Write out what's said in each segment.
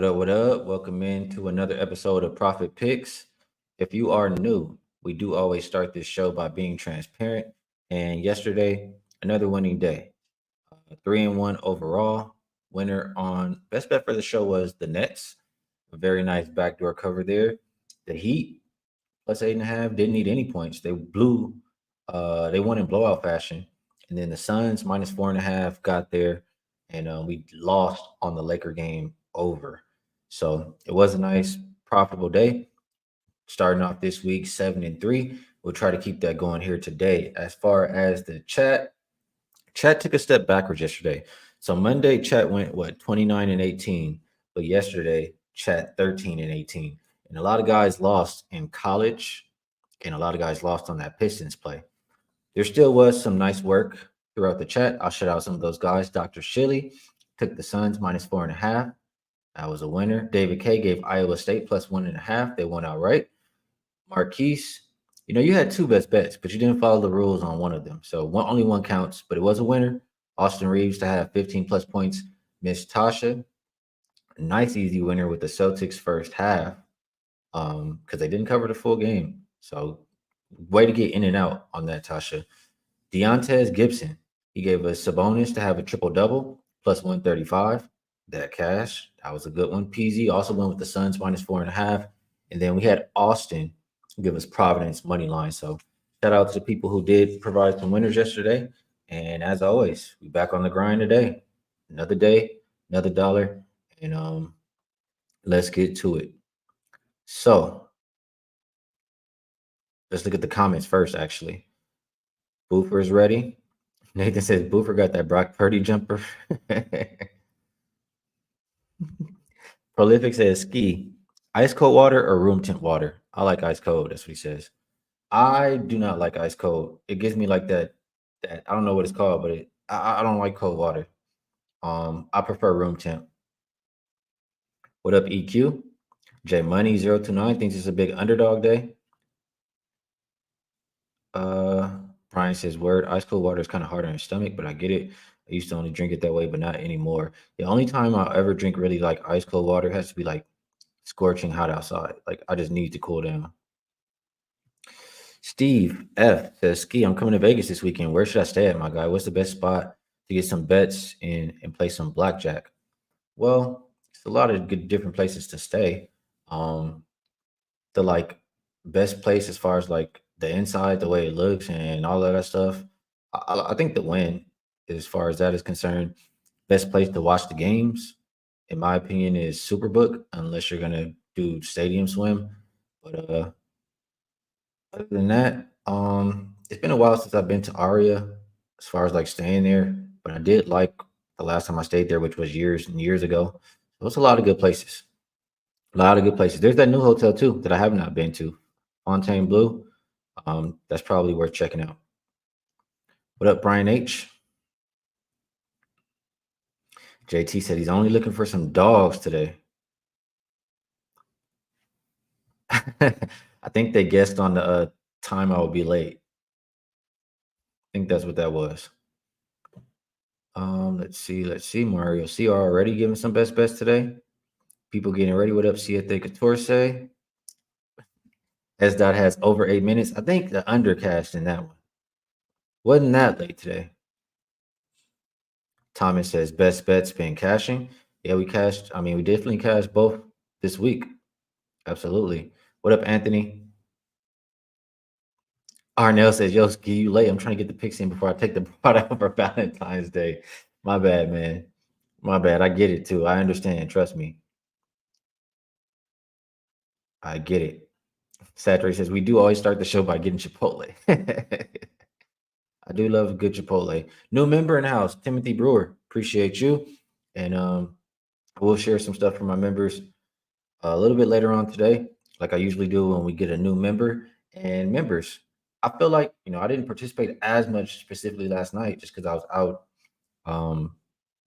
What up? What up? Welcome into another episode of Profit Picks. If you are new, we do always start this show by being transparent. And yesterday, another winning day. 3-1 overall. Winner on best bet for the show was the Nets. A very nice backdoor cover there. The Heat plus 8.5 didn't need any points. They won in blowout fashion. And then the Suns minus 4.5 got there, and we lost on the Laker game over. So it was a nice, profitable day. Starting off this week 7-3. We'll try to keep that going here today. As far as the chat took a step backwards yesterday. So Monday, chat went 29-18, but yesterday, chat 13-18. And a lot of guys lost in college, and a lot of guys lost on that Pistons play. There still was some nice work throughout the chat. I'll shout out some of those guys. Dr. Shilly took the Suns minus 4.5. That was a winner. David K gave Iowa State plus 1.5. They won outright. Marquise, you had two best bets, but you didn't follow the rules on one of them. So only one counts, but it was a winner. Austin Reeves to have 15 plus points. Miss Tasha, a nice easy winner with the Celtics first half because they didn't cover the full game. So way to get in and out on that, Tasha. Deontez Gibson, he gave us Sabonis to have a triple-double plus 135. That cash, that was a good one. PZ also went with the Suns minus 4.5. And then we had Austin give us Providence money line. So shout out to the people who did provide some winners yesterday. And as always, we back on the grind today. Another day, another dollar, and let's get to it. So let's look at the comments first, actually. Boofer is ready. Nathan says Boofer got that Brock Purdy jumper. Prolific says Skee, ice cold water or room temp water? I like ice cold. That's what he says. I do not like ice cold. It gives me like that I don't know what it's called, but I don't like cold water. I prefer room temp. What up, EQ? J Money 029 thinks it's a big underdog day. Brian says word, ice cold water is kind of hard on your stomach, but I get it. I used to only drink it that way, but not anymore. The only time I'll ever drink really like ice cold water has to be like scorching hot outside. Like I just need to cool down. Steve F says, Ski, I'm coming to Vegas this weekend. Where should I stay at, my guy? What's the best spot to get some bets in and play some blackjack? Well, it's a lot of good different places to stay. The like best place as far as like the inside, the way it looks, and all of that stuff. I think the win, as far as that is concerned, best place to watch the games, in my opinion, is Superbook, unless you're gonna do Stadium Swim. But other than that, it's been a while since I've been to Aria as far as like staying there, but I did like the last time I stayed there, which was years and years ago. So it's a lot of good places. A lot of good places. There's that new hotel too that I have not been to, Fontainebleau. That's probably worth checking out. What up, Brian H? JT said he's only looking for some dogs today. I think they guessed on the time I would be late. I think that's what that was. Let's see. Mario CR already giving some best bets today. People getting ready. What up, Siete Couture say? S dot has over 8 minutes. I think the undercast in that one. Wasn't that late today? Thomas says best bets been cashing. Yeah, we cashed. I mean, we definitely cashed both this week. Absolutely. What up, Anthony? Arnell says, yo, Ski, you late. I'm trying to get the picks in before I take the pot out for Valentine's Day. My bad, man. My bad. I get it too. I understand. Trust me. I get it. Saturday says, we do always start the show by getting Chipotle. I do love a good Chipotle. New member in the house, Timothy Brewer. Appreciate you. And we'll share some stuff for my members a little bit later on today, like I usually do when we get a new member. And members, I feel like, I didn't participate as much specifically last night just because I was out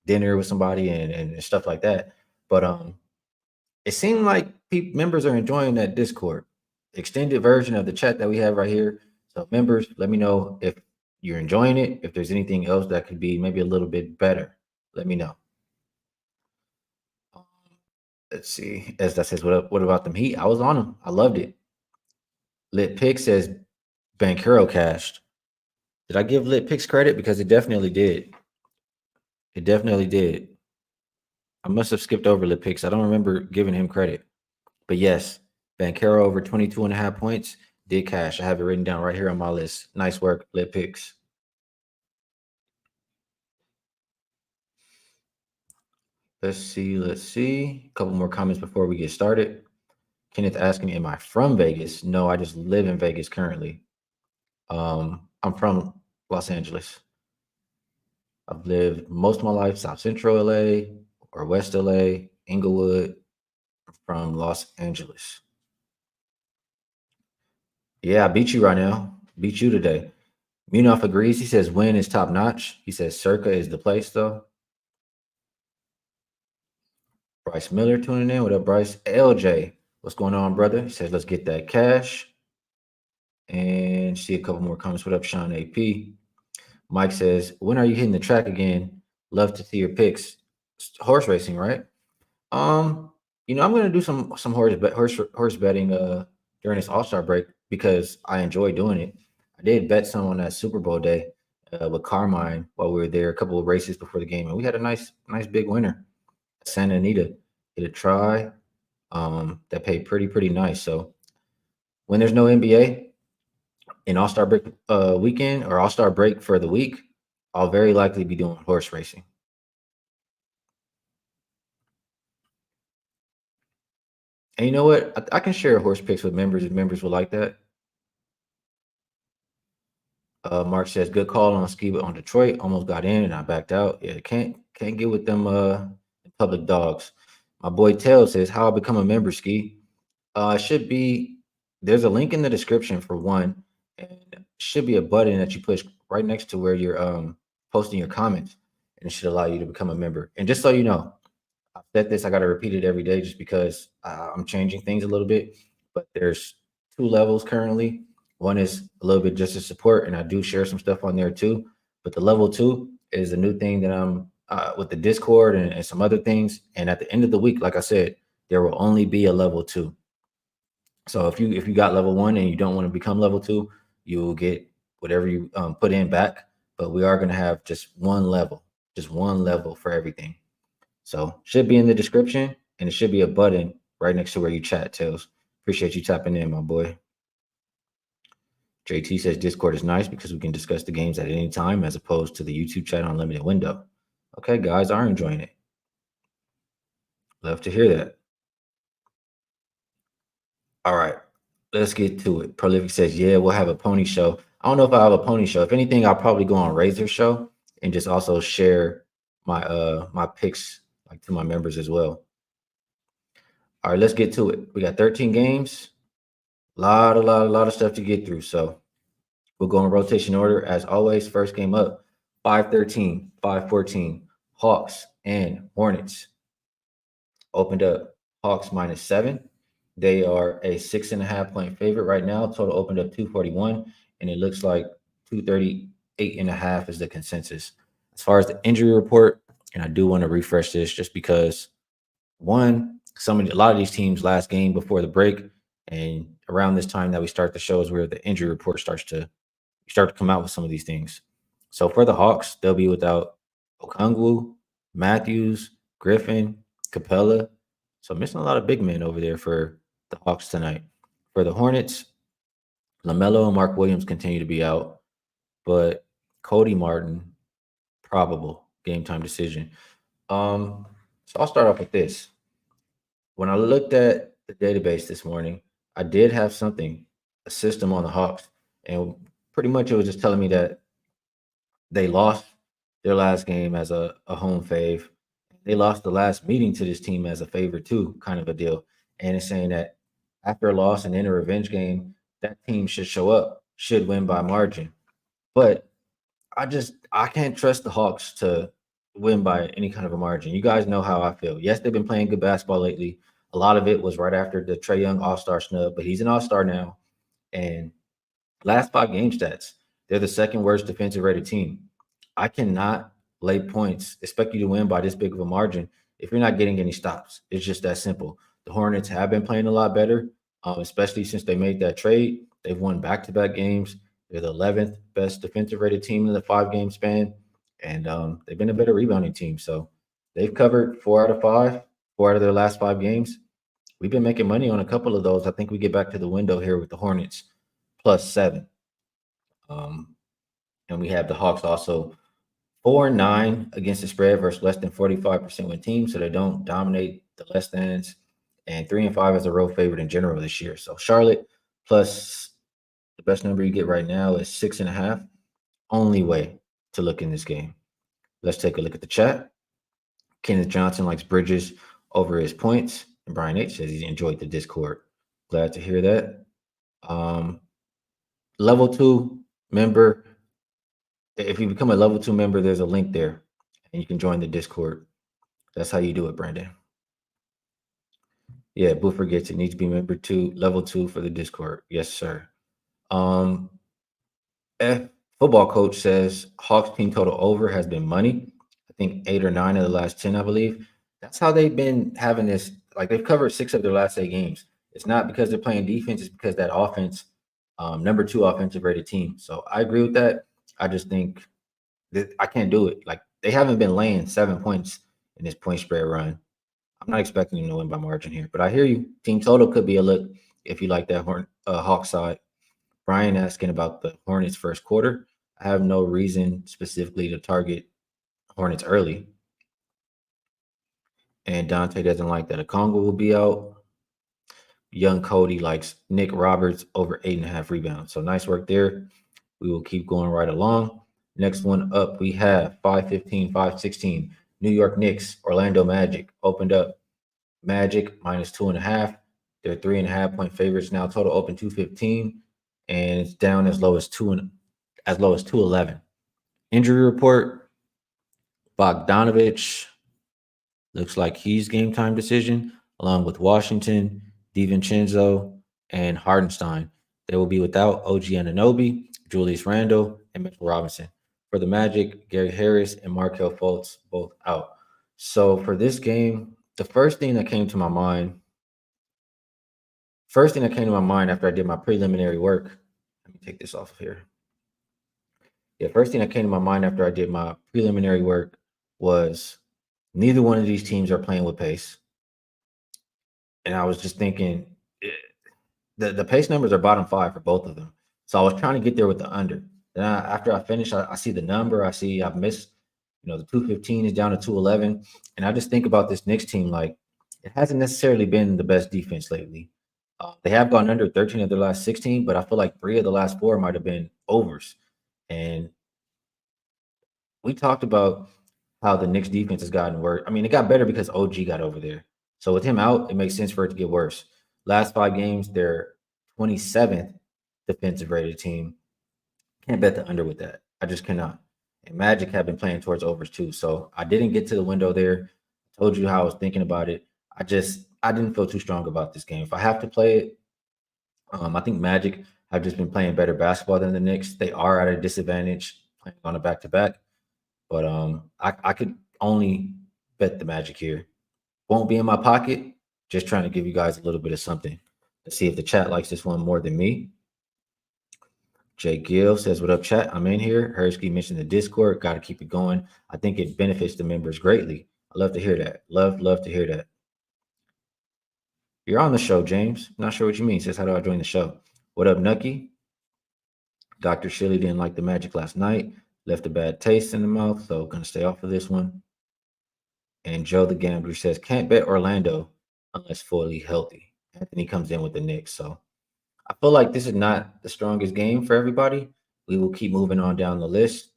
dinner with somebody and stuff like that. But it seemed like members are enjoying that Discord extended version of the chat that we have right here. So members, let me know if you're enjoying it. If there's anything else that could be maybe a little bit better, let me know. Let's see. As that says, what about them Heat? I was on them. I loved it. Lit Pick says Bankero cashed. Did I give Lit Picks credit? Because it definitely did. It definitely did. I must have skipped over Lit Picks. I don't remember giving him credit. But yes, Bankero over 22 and a half points did cash. I have it written down right here on my list. Nice work, Lit Picks. Let's see. Let's see. A couple more comments before we get started. Kenneth asking, am I from Vegas? No, I just live in Vegas currently. I'm from Los Angeles. I've lived most of my life South Central LA or West LA, Inglewood, from Los Angeles. Yeah, I beat you right now. Beat you today. Munoff agrees. He says win is top notch. He says Circa is the place though. Bryce Miller tuning in. What up, Bryce? LJ, what's going on, brother? He says let's get that cash. And see a couple more comments. What up, Sean AP? Mike says, when are you hitting the track again? Love to see your picks. Horse racing, right? Um, I'm gonna do some horse betting during this All-Star break because I enjoy doing it. I did bet some on that Super Bowl day with Carmine while we were there, a couple of races before the game, and we had a nice big winner. Santa Anita hit a try that paid pretty nice. So when there's no NBA in All-Star break weekend or All-Star break for the week, I'll very likely be doing horse racing. And you know what? I can share horse picks with members if members would like that. Mark says, good call on Skee on Detroit. Almost got in and I backed out. Yeah, can't get with them public dogs. My boy Tail says, how I become a member, Skee. It should be there's a link in the description for one, and should be a button that you push right next to where you're posting your comments, and it should allow you to become a member. And just so you know, I've said this, I got to repeat it every day just because I'm changing things a little bit. But there's two levels currently. One is a little bit just to support, and I do share some stuff on there too. But the level two is a new thing that I'm with the Discord and some other things. And at the end of the week, like I said, there will only be a level two. So if you got level one and you don't want to become level two, you will get whatever you put in back. But we are going to have just one level for everything. So should be in the description, and it should be a button right next to where you chat, Tails. Appreciate you tapping in, my boy. JT says Discord is nice because we can discuss the games at any time as opposed to the YouTube chat on limited window. Okay, guys are enjoying it. Love to hear that. All right, let's get to it. Prolific says, yeah, we'll have a pony show. I don't know if I have a pony show. If anything, I'll probably go on Razor's show and just also share my picks like to my members as well. All right, let's get to it. We got 13 games. A lot of stuff to get through. So we'll go in rotation order as always. First game up, 5-13, 5-14. Hawks and Hornets opened up. Hawks -7. They are a 6.5 point favorite right now. Total opened up 241, and it looks like 238.5 is the consensus. As far as the injury report, and I do want to refresh this just because one, a lot of these teams last game before the break, and around this time that we start the show is where the injury report starts to come out with some of these things. So for the Hawks, they'll be without Okongwu, Matthews, Griffin, Capella. So missing a lot of big men over there for the Hawks tonight. For the Hornets, LaMelo and Mark Williams continue to be out, but Cody Martin, probable game time decision. So I'll start off with this. When I looked at the database this morning, I did have a system on the Hawks, and pretty much it was just telling me that they lost their last game as a home fave. They lost the last meeting to this team as a favorite too, kind of a deal. And it's saying that after a loss and in a revenge game, that team should show up, should win by margin. But I can't trust the Hawks to win by any kind of a margin. You guys know how I feel. Yes, they've been playing good basketball lately. A lot of it was right after the Trae Young All-Star snub, but he's an All-Star now. And last 5 game stats, they're the second worst defensive rated team. I cannot lay points, expect you to win by this big of a margin if you're not getting any stops. It's just that simple. The Hornets have been playing a lot better, especially since they made that trade. They've won back-to-back games. They're the 11th best defensive rated team in the 5 game span, and they've been a better rebounding team. So they've covered 4 out of 5, 4 out of their last 5 games. We've been making money on a couple of those. I think we get back to the window here with the Hornets +7. Um, and we have the Hawks also 4-9 against the spread versus less than 45% win teams, so they don't dominate the less thans. And 3-5 as a road favorite in general this year. So Charlotte plus the best number you get right now is 6.5. Only way to look in this game. Let's take a look at the chat. Kenneth Johnson likes Bridges over his points, and Brian H says he enjoyed the Discord. Glad to hear that. Level 2 member. If you become a level 2 member, there's a link there, and you can join the Discord. That's how you do it, Brandon. Yeah, Boo forgets it needs to be level 2 for the Discord. Yes, sir. F football coach says Hawks team total over has been money. I think 8 or 9 of the last 10, I believe. That's how they've been having this. Like they've covered 6 of their last 8 games. It's not because they're playing defense. It's because that offense, number 2 offensive rated team. So I agree with that. I just think that I can't do it. Like they haven't been laying 7 points in this point spread run. I'm not expecting them to win by margin here, but I hear you. Team total could be a look if you like that Hawk side. Brian asking about the Hornets first quarter. I have no reason specifically to target Hornets early. And Dante doesn't like that Okongwu will be out. Young Cody likes Nick Roberts over 8.5 rebounds. So nice work there. We will keep going right along. Next one up, we have 5-15, 5-16. New York Knicks, Orlando Magic opened up. Magic -2.5. They're 3.5 point favorites now. Total open 215, and it's down as low as 211. Injury report: Bogdanovich looks like he's game time decision, along with Washington, DiVincenzo, and Hardenstein. They will be without OG Anunoby, Julius Randle, and Mitchell Robinson. For the Magic, Gary Harris and Markelle Fultz both out. So for this game, the first thing that came to my mind after I did my preliminary work, let me take this off of here. Yeah, first thing that came to my mind after I did my preliminary work was neither one of these teams are playing with pace. And I was just thinking the pace numbers are bottom 5 for both of them. So I was trying to get there with the under. Then after I finish, I see the number. I see I've missed, the 215 is down to 211. And I just think about this Knicks team, like it hasn't necessarily been the best defense lately. They have gone under 13 of their last 16, but I feel like 3 of the last 4 might have been overs. And we talked about how the Knicks defense has gotten worse. I mean, it got better because OG got over there. So with him out, it makes sense for it to get worse. Last 5 games, they're 27th defensive rated team. Can't bet the under with that. I just cannot. And Magic have been playing towards overs too. So I didn't get to the window there. I told you how I was thinking about it. I didn't feel too strong about this game. If I have to play it, I think Magic have just been playing better basketball than the Knicks. They are at a disadvantage playing on a back-to-back. But I could only bet the Magic here. Won't be in my pocket. Just trying to give you guys a little bit of something. Let's see if the chat likes this one more than me. Jay Gill says, "What up, chat? I'm in here." Hersky mentioned the Discord. Got to keep it going. I think it benefits the members greatly. I love to hear that. Love to hear that. You're on the show, James. Not sure what you mean. Says, "How do I join the show?" What up, Nucky? Dr. Shilly didn't like the Magic last night. Left a bad taste in the mouth, so gonna stay off of this one. And Joe the Gambler says, "Can't bet Orlando unless fully healthy." Anthony comes in with the Knicks. So I feel like this is not the strongest game for everybody. We will keep moving on down the list.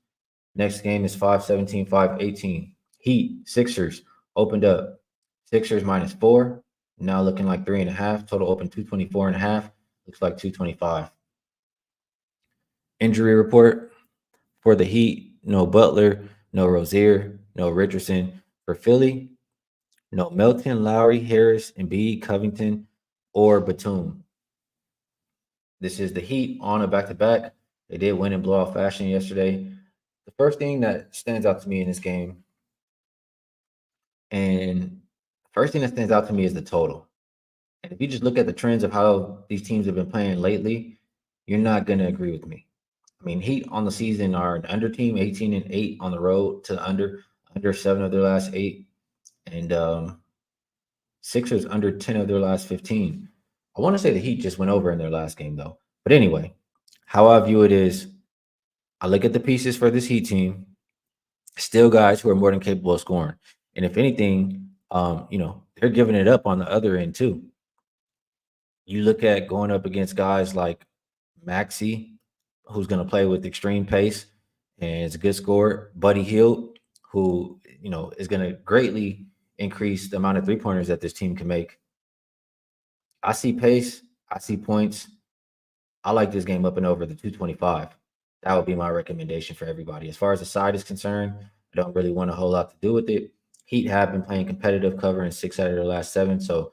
Next game is 5-17, 5-18. Heat, Sixers opened up. Sixers -4. Now looking like 3.5. Total open 224.5. Looks like 225. Injury report for the Heat: no Butler, no Rozier, no Richardson. For Philly, no Melton, Lowry, Harris, Embiid, Covington, or Batum. This is the Heat on a back-to-back. They did win in blowout fashion yesterday. The first thing that stands out to me in this game And first thing that stands out to me is the total. And if you just look at the trends of how these teams have been playing lately, you're not going to agree with me. I mean, Heat on the season are an under team, 18-8 on the road to under 7 of their last 8, and Sixers under 10 of their last 15. I want to say the Heat just went over in their last game though. But anyway, how I view it is I look at the pieces for this Heat team, still guys who are more than capable of scoring. And if anything, they're giving it up on the other end too. You look at going up against guys like Maxi, who's going to play with extreme pace and is a good scorer. Buddy Hield, who is going to greatly increase the amount of 3-pointers that this team can make. I see pace. I see points. I like this game up and over the 225. That would be my recommendation for everybody. As far as the side is concerned, I don't really want a whole lot to do with it. Heat have been playing competitive cover in 6 out of their last 7, so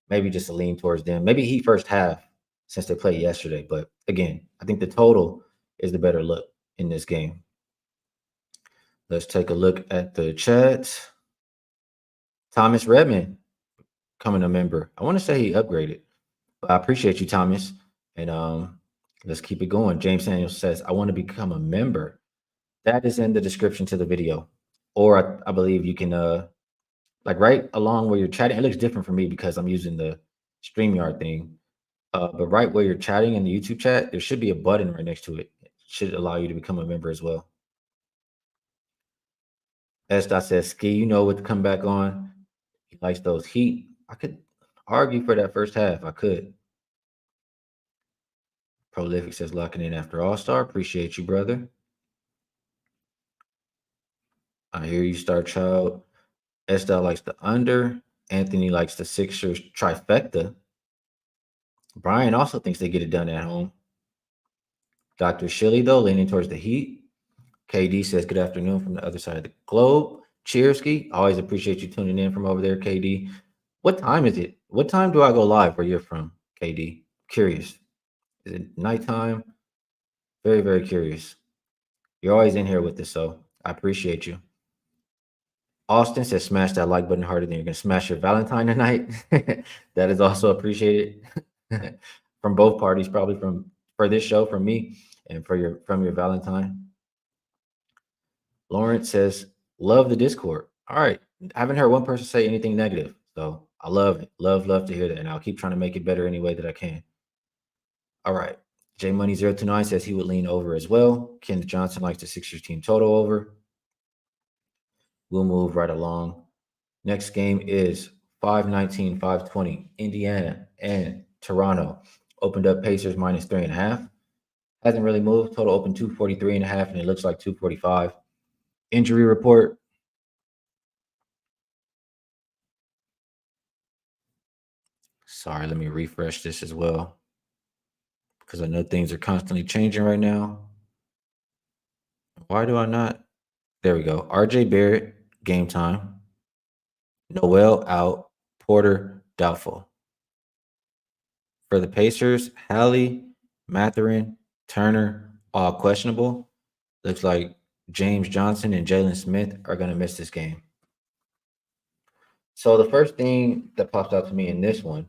maybe just a lean towards them. Maybe Heat first half since they played yesterday. But again, I think the total is the better look in this game. Let's take a look at the chat. Thomas Redmond coming a member. I want to say he upgraded. But I appreciate you, Thomas. And let's keep it going. James Daniels says, I want to become a member. That is in the description to the video. Or I believe you can right along where you're chatting. It looks different for me because I'm using the StreamYard thing. But right where you're chatting in the YouTube chat, there should be a button right next to it. It should allow you to become a member as well. S. says, Skee, you know what to come back on. He likes those Heat. I could argue for that first half. I could. Prolific says, locking in after All-Star. Appreciate you, brother. I hear you, Star Child. Estelle likes the under. Anthony likes the Sixers trifecta. Brian also thinks they get it done at home. Dr. Shilly, though, leaning towards the Heat. KD says, good afternoon from the other side of the globe. Cheers, Skee. Always appreciate you tuning in from over there, KD. What time is it? What time do I go live where you're from, KD? Curious. Is it nighttime? Very, very curious. You're always in here with us, so I appreciate you. Austin says, smash that like button harder than you're going to smash your Valentine tonight. That is also appreciated from both parties, probably for this show, from me, and from your Valentine. Lawrence says, love the Discord. All right. I haven't heard one person say anything negative. So I love it. Love to hear that. And I'll keep trying to make it better any way that I can. All right. J Money 029 says he would lean over as well. Kenneth Johnson likes the Sixers team total over. We'll move right along. Next game is 519, 520. Indiana and Toronto opened up Pacers -3.5. Hasn't really moved. Total open 243.5, and it looks like 245. Injury report. Sorry, let me refresh this as well, because I know things are constantly changing right now. Why do I not? There we go. RJ Barrett, game time. Noel out. Porter, doubtful. For the Pacers, Hallie, Mathurin, Turner, all questionable. Looks like James Johnson and Jalen Smith are going to miss this game. So the first thing that pops out to me in this one,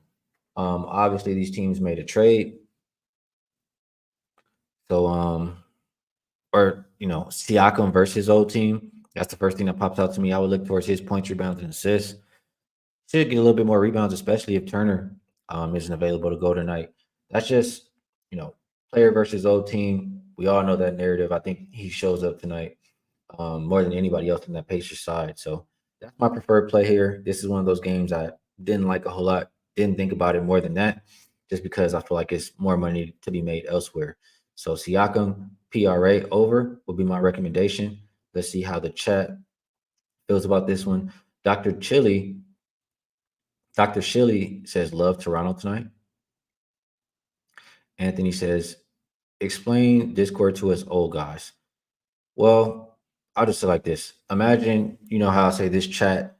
obviously these teams made a trade. So, Siakam versus his old team. That's the first thing that pops out to me. I would look towards his points, rebounds, and assists. Should get a little bit more rebounds, especially if Turner isn't available to go tonight. That's just, player versus old team. We all know that narrative. I think he shows up tonight more than anybody else on that Pacers side. So that's my preferred play here. This is one of those games I didn't like a whole lot. Didn't think about it more than that, just because I feel like it's more money to be made elsewhere. So Siakam PRA over will be my recommendation. Let's see how the chat feels about this one. Dr. Shilly says, love Toronto tonight. Anthony says, explain Discord to us old guys. Well, I'll just say like this. Imagine, how I say this chat,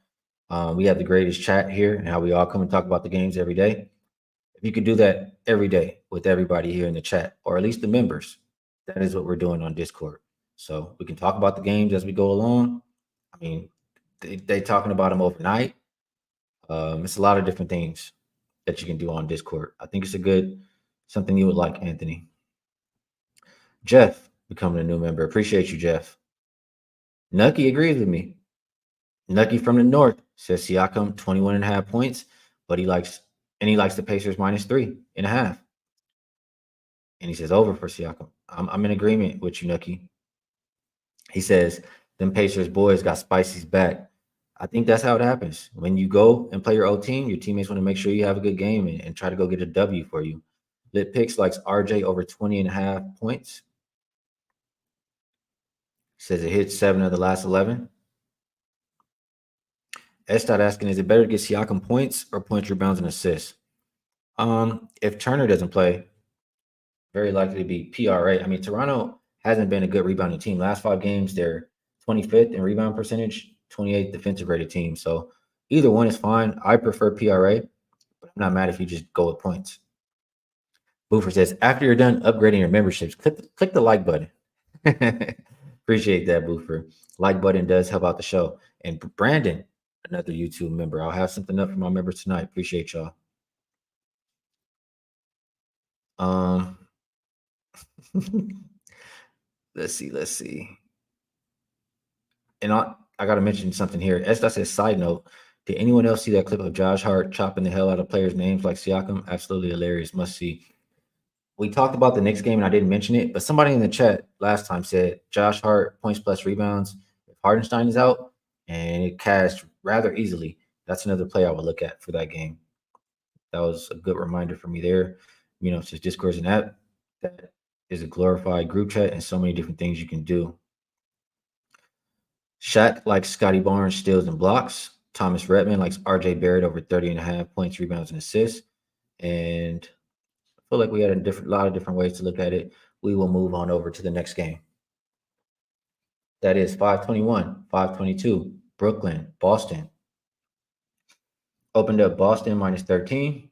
we have the greatest chat here and how we all come and talk about the games every day. If you could do that every day with everybody here in the chat, or at least the members, that is what we're doing on Discord. So we can talk about the games as we go along. I mean, they talking about him overnight. It's a lot of different things that you can do on Discord. I think it's a good something you would like, Anthony. Jeff becoming a new member. Appreciate you, Jeff. Nucky agrees with me. Nucky from the north says Siakam 21 and a half points, but he likes the Pacers minus 3.5. And he says over for Siakam. I'm in agreement with you, Nucky. He says them Pacers boys got Spicy's back. I think that's how it happens. When you go and play your old team, your teammates want to make sure you have a good game and try to go get a W for you. Lit Picks likes RJ over 20 and a half points. Says it hit 7 of the last 11. S. asking, is it better to get Siakam points or points, rebounds, and assists? If Turner doesn't play, very likely to be PRA. I mean, Toronto hasn't been a good rebounding team. Last 5 games, they're 25th in rebound percentage, 28th defensive rated team. So either one is fine. I prefer PRA, but I'm not mad if you just go with points. Boofer says, after you're done upgrading your memberships, click the like button. Appreciate that, Boofer. Like button does help out the show. And Brandon, another YouTube member. I'll have something up for my members tonight. Appreciate y'all. Let's see. And I got to mention something here. Estes says, side note, did anyone else see that clip of Josh Hart chopping the hell out of players' names like Siakam? Absolutely hilarious. Must see. We talked about the Knicks game and I didn't mention it, but somebody in the chat last time said Josh Hart points plus rebounds if Hardenstein is out, and it cashed rather easily. That's another play I would look at for that game. That was a good reminder for me there. You know, since Discord's an app, that is a glorified group chat and so many different things you can do. Shaq likes Scotty Barnes, steals and blocks. Thomas Redman likes RJ Barrett over 30 and a half points, rebounds, and assists. And I feel like we had a lot of different ways to look at it. We will move on over to the next game. That is 521, 522, Brooklyn, Boston. Opened up Boston minus 13.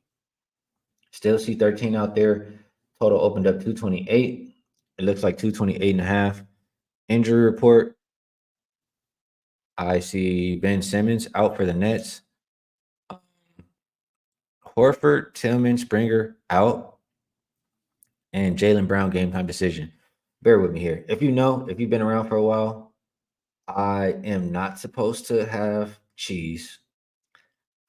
Still see 13 out there. Total opened up 228. It looks like 228 and a half. Injury report. I see Ben Simmons out for the Nets. Horford, Tillman, Springer out. And Jaylen Brown game time decision. Bear with me here. If you've been around for a while, I am not supposed to have cheese.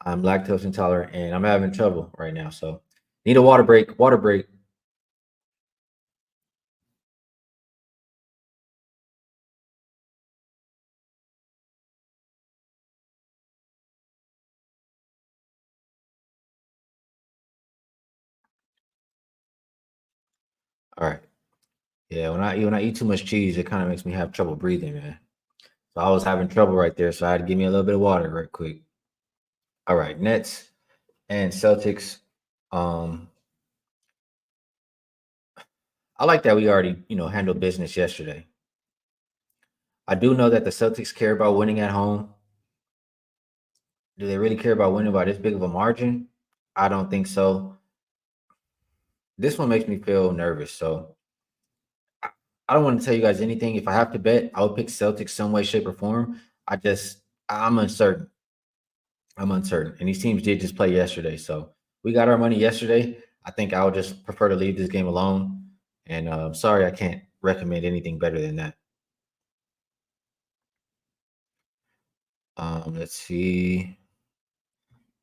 I'm lactose intolerant and I'm having trouble right now. So need a water break. Water break. All right. Yeah, when I eat too much cheese, it kind of makes me have trouble breathing, man. So I was having trouble right there. So I had to give me a little bit of water right quick. All right, Nets and Celtics. I like that we already, handled business yesterday. I do know that the Celtics care about winning at home. Do they really care about winning by this big of a margin? I don't think so. This one makes me feel nervous. So I don't want to tell you guys anything. If I have to bet, I would pick Celtics some way, shape, or form. I'm uncertain. And these teams did just play yesterday. So we got our money yesterday. I think I would just prefer to leave this game alone. And sorry, I can't recommend anything better than that. Let's see.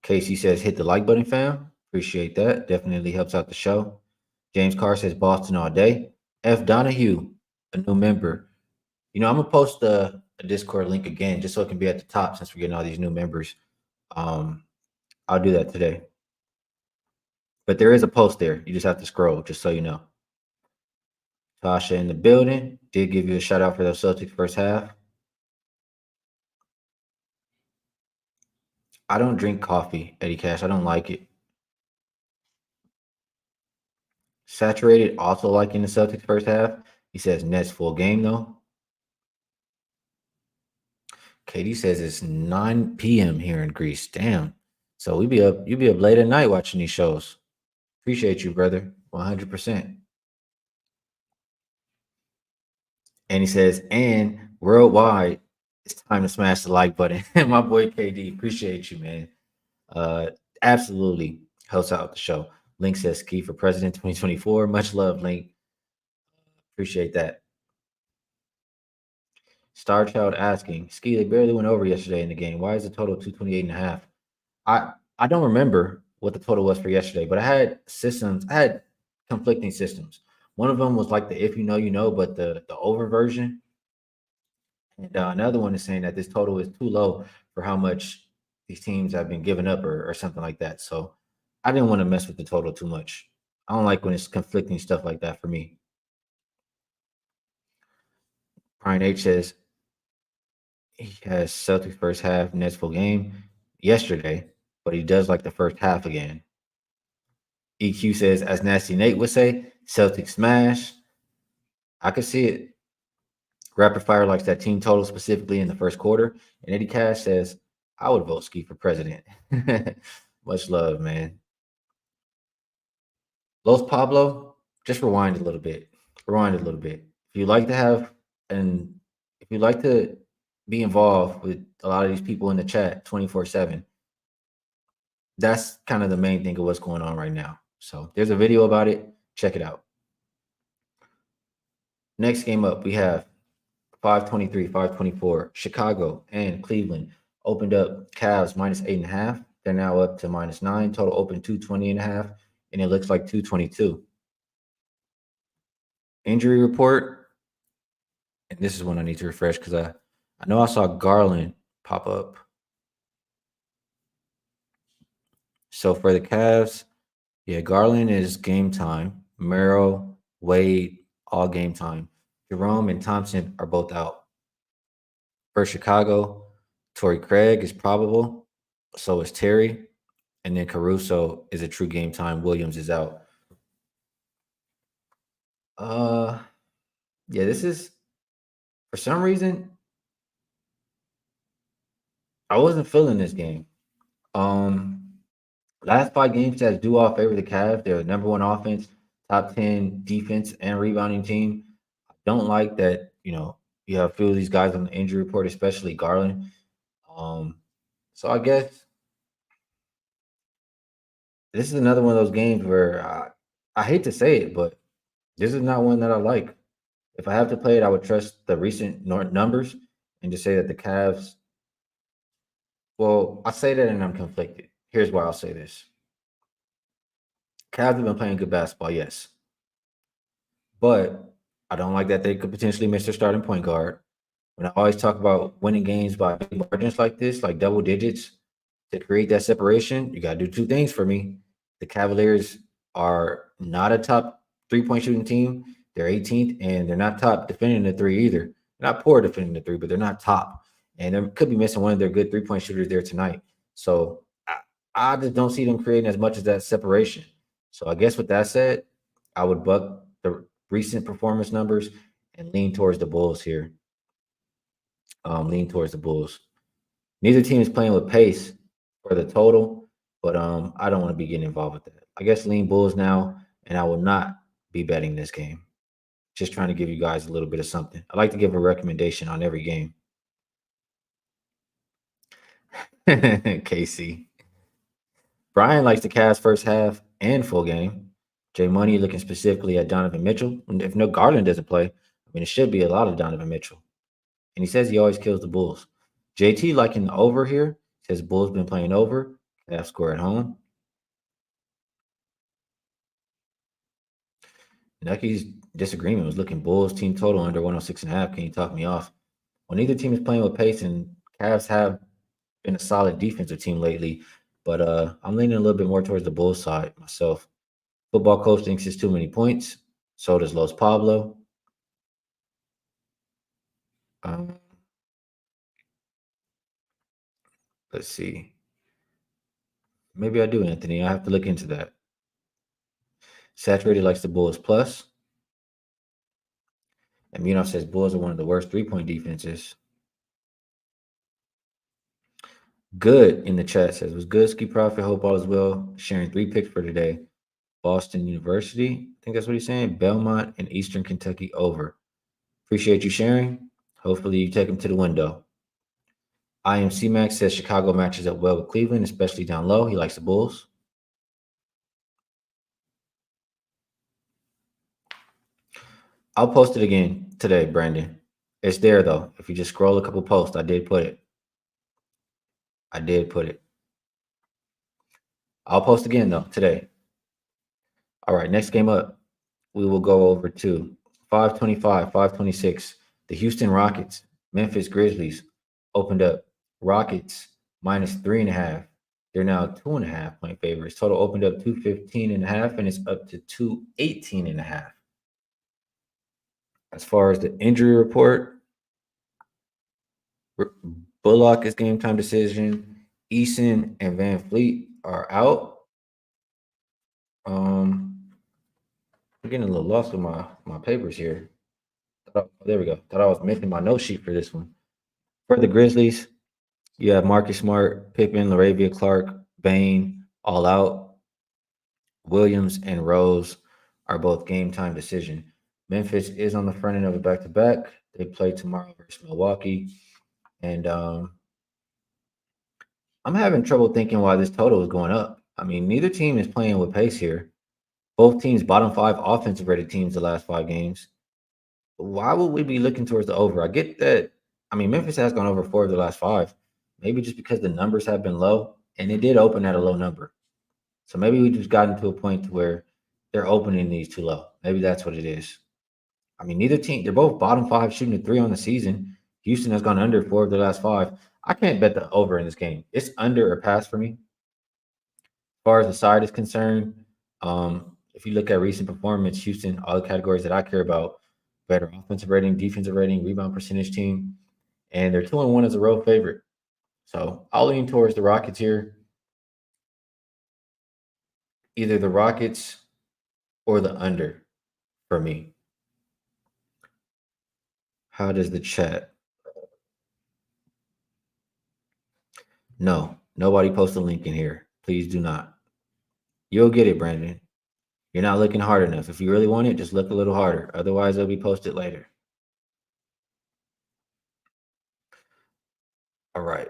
Casey says, hit the like button, fam. Appreciate that. Definitely helps out the show. James Carr says, Boston all day. F. Donahue, a new member. I'm going to post a Discord link again just so it can be at the top since we're getting all these new members. I'll do that today. But there is a post there. You just have to scroll, just so you know. Tasha in the building. Did give you a shout out for the Celtics first half. I don't drink coffee, Eddie Cash. I don't like it. Saturated, also liking the Celtics first half. He says Nets full game though. Katie says it's 9 p.m. here in Greece. Damn. So you be up late at night watching these shows. Appreciate you, brother. 100%. And he says, and worldwide, It's time to smash the like button. My boy KD, appreciate you, man. Uh, Absolutely helps out the show. Link says Skee for President 2024. Much love, Link. Appreciate that. Star Child asking, Skee, they barely went over yesterday in the game. Why is the total 228 and a half? I don't remember what the total was for yesterday, but I had conflicting systems. One of them was like the if you know, you know, but the over version. And another one is saying that this total is too low for how much these teams have been giving up or something like that. So I didn't want to mess with the total too much. I don't like when it's conflicting stuff like that for me. Brian H says he has Celtics first half, Nets full game yesterday, but he does like the first half again. EQ says, as Nasty Nate would say, Celtics smash. I could see it. Rapid Fire likes that team total specifically in the first quarter. And Eddie Cash says, I would vote Skee for president. Much love, man. Los Pablo, just rewind a little bit. Rewind a little bit. If you like to have and if you like to be involved with a lot of these people in the chat 24/7, that's kind of the main thing of what's going on right now. So there's a video about it. Check it out. Next game up, we have 523, 524. Chicago and Cleveland opened up Cavs minus 8.5. They're now up to minus 9. Total open 220.5, and it looks like 222. Injury report, and this is one I need to refresh because I know I saw Garland pop up. So for the Cavs, yeah, Garland is game time. Merrill, Wade, all game time. Jerome and Thompson are both out. For Chicago, Torrey Craig is probable. So is Terry. And then Caruso is a true game time. Williams is out. Yeah, this is for some reason I wasn't feeling this game. Last 5 games that do all favor the Cavs. They're the number one offense, top 10 defense and rebounding team. I don't like that, you have a few of these guys on the injury report, especially Garland. So I guess this is another one of those games where I hate to say it, but this is not one that I like. If I have to play it, I would trust the recent numbers and just say that the Cavs. Well, I say that and I'm conflicted. Here's why I'll say this: Cavs have been playing good basketball, yes, but I don't like that they could potentially miss their starting point guard. When I always talk about winning games by big margins like this, like double digits, to create that separation, you got to do two things for me. The Cavaliers are not a top 3-point shooting team. They're 18th, and they're not top defending the three either. They're not poor defending the three, but they're not top. And they could be missing one of their good 3-point shooters there tonight. So I just don't see them creating as much as that separation. So I guess with that said, I would buck the recent performance numbers and lean towards the Bulls here. Lean towards the Bulls. Neither team is playing with pace for the total, but I don't want to be getting involved with that. I guess lean Bulls now, and I will not be betting this game. Just trying to give you guys a little bit of something. I like to give a recommendation on every game. KC. Brian likes the Cavs first half and full game. J Money looking specifically at Donovan Mitchell. And if no Garland doesn't play, I mean, it should be a lot of Donovan Mitchell. And he says he always kills the Bulls. JT liking the over here. Says Bulls been playing over. Cavs score at home. Nucky's disagreement was looking Bulls team total under 106.5. Can you talk me off? Well, neither team is playing with pace, and Cavs have been a solid defensive team lately. But I'm leaning a little bit more towards the Bulls side myself. Football coach thinks it's too many points. So does Los Pablo. Let's see. Maybe I do, Anthony. I have to look into that. Saturated likes the Bulls plus. And Munaf says Bulls are one of the worst 3-point defenses. Good in the chat says, was good, Ski Profit. Hope all is well. Sharing 3 picks for today. Boston University. I think that's what he's saying. Belmont and Eastern Kentucky over. Appreciate you sharing. Hopefully you take them to the window. IMC Max says Chicago matches up well with Cleveland, especially down low. He likes the Bulls. I'll post it again today, Brandon. It's there though. If you just scroll a couple posts, I did put it. I did put it. I'll post again though today. All right, next game up, we will go over to 525, 526. The Houston Rockets, Memphis Grizzlies opened up. Rockets minus 3.5. They're now 2.5 point favorites. Total opened up 215.5, and it's up to 218.5. As far as the injury report, Bullock is game time decision. Eason and Van Fleet are out. I'm getting a little lost with my papers here. There we go. Thought I was missing my note sheet for this one. For the Grizzlies, you have Marcus Smart, Pippen, Laravia Clark, Bain, all out. Williams and Rose are both game time decision. Memphis is on the front end of a back to back. They play tomorrow versus Milwaukee. And I'm having trouble thinking why this total is going up. I mean, neither team is playing with pace here. Both teams, bottom five offensive rated teams the last 5 games. Why would we be looking towards the over? I get that. I mean, Memphis has gone over 4 of the last 5. Maybe just because the numbers have been low, and it did open at a low number. So maybe we just gotten to a point where they're opening these too low. Maybe that's what it is. I mean, neither team, they're both bottom five shooting a 3 on the season. Houston has gone under 4 of their last 5. I can't bet the over in this game. It's under or pass for me. As far as the side is concerned, if you look at recent performance, Houston, all the categories that I care about, better offensive rating, defensive rating, rebound percentage team, and they're 2-1 as a road favorite. So I'll lean towards the Rockets here. Either the Rockets or the under for me. How does the chat? No, nobody post a link in here. Please do not. You'll get it, Brandon. You're not looking hard enough. If you really want it, just look a little harder. Otherwise, it'll be posted later. All right.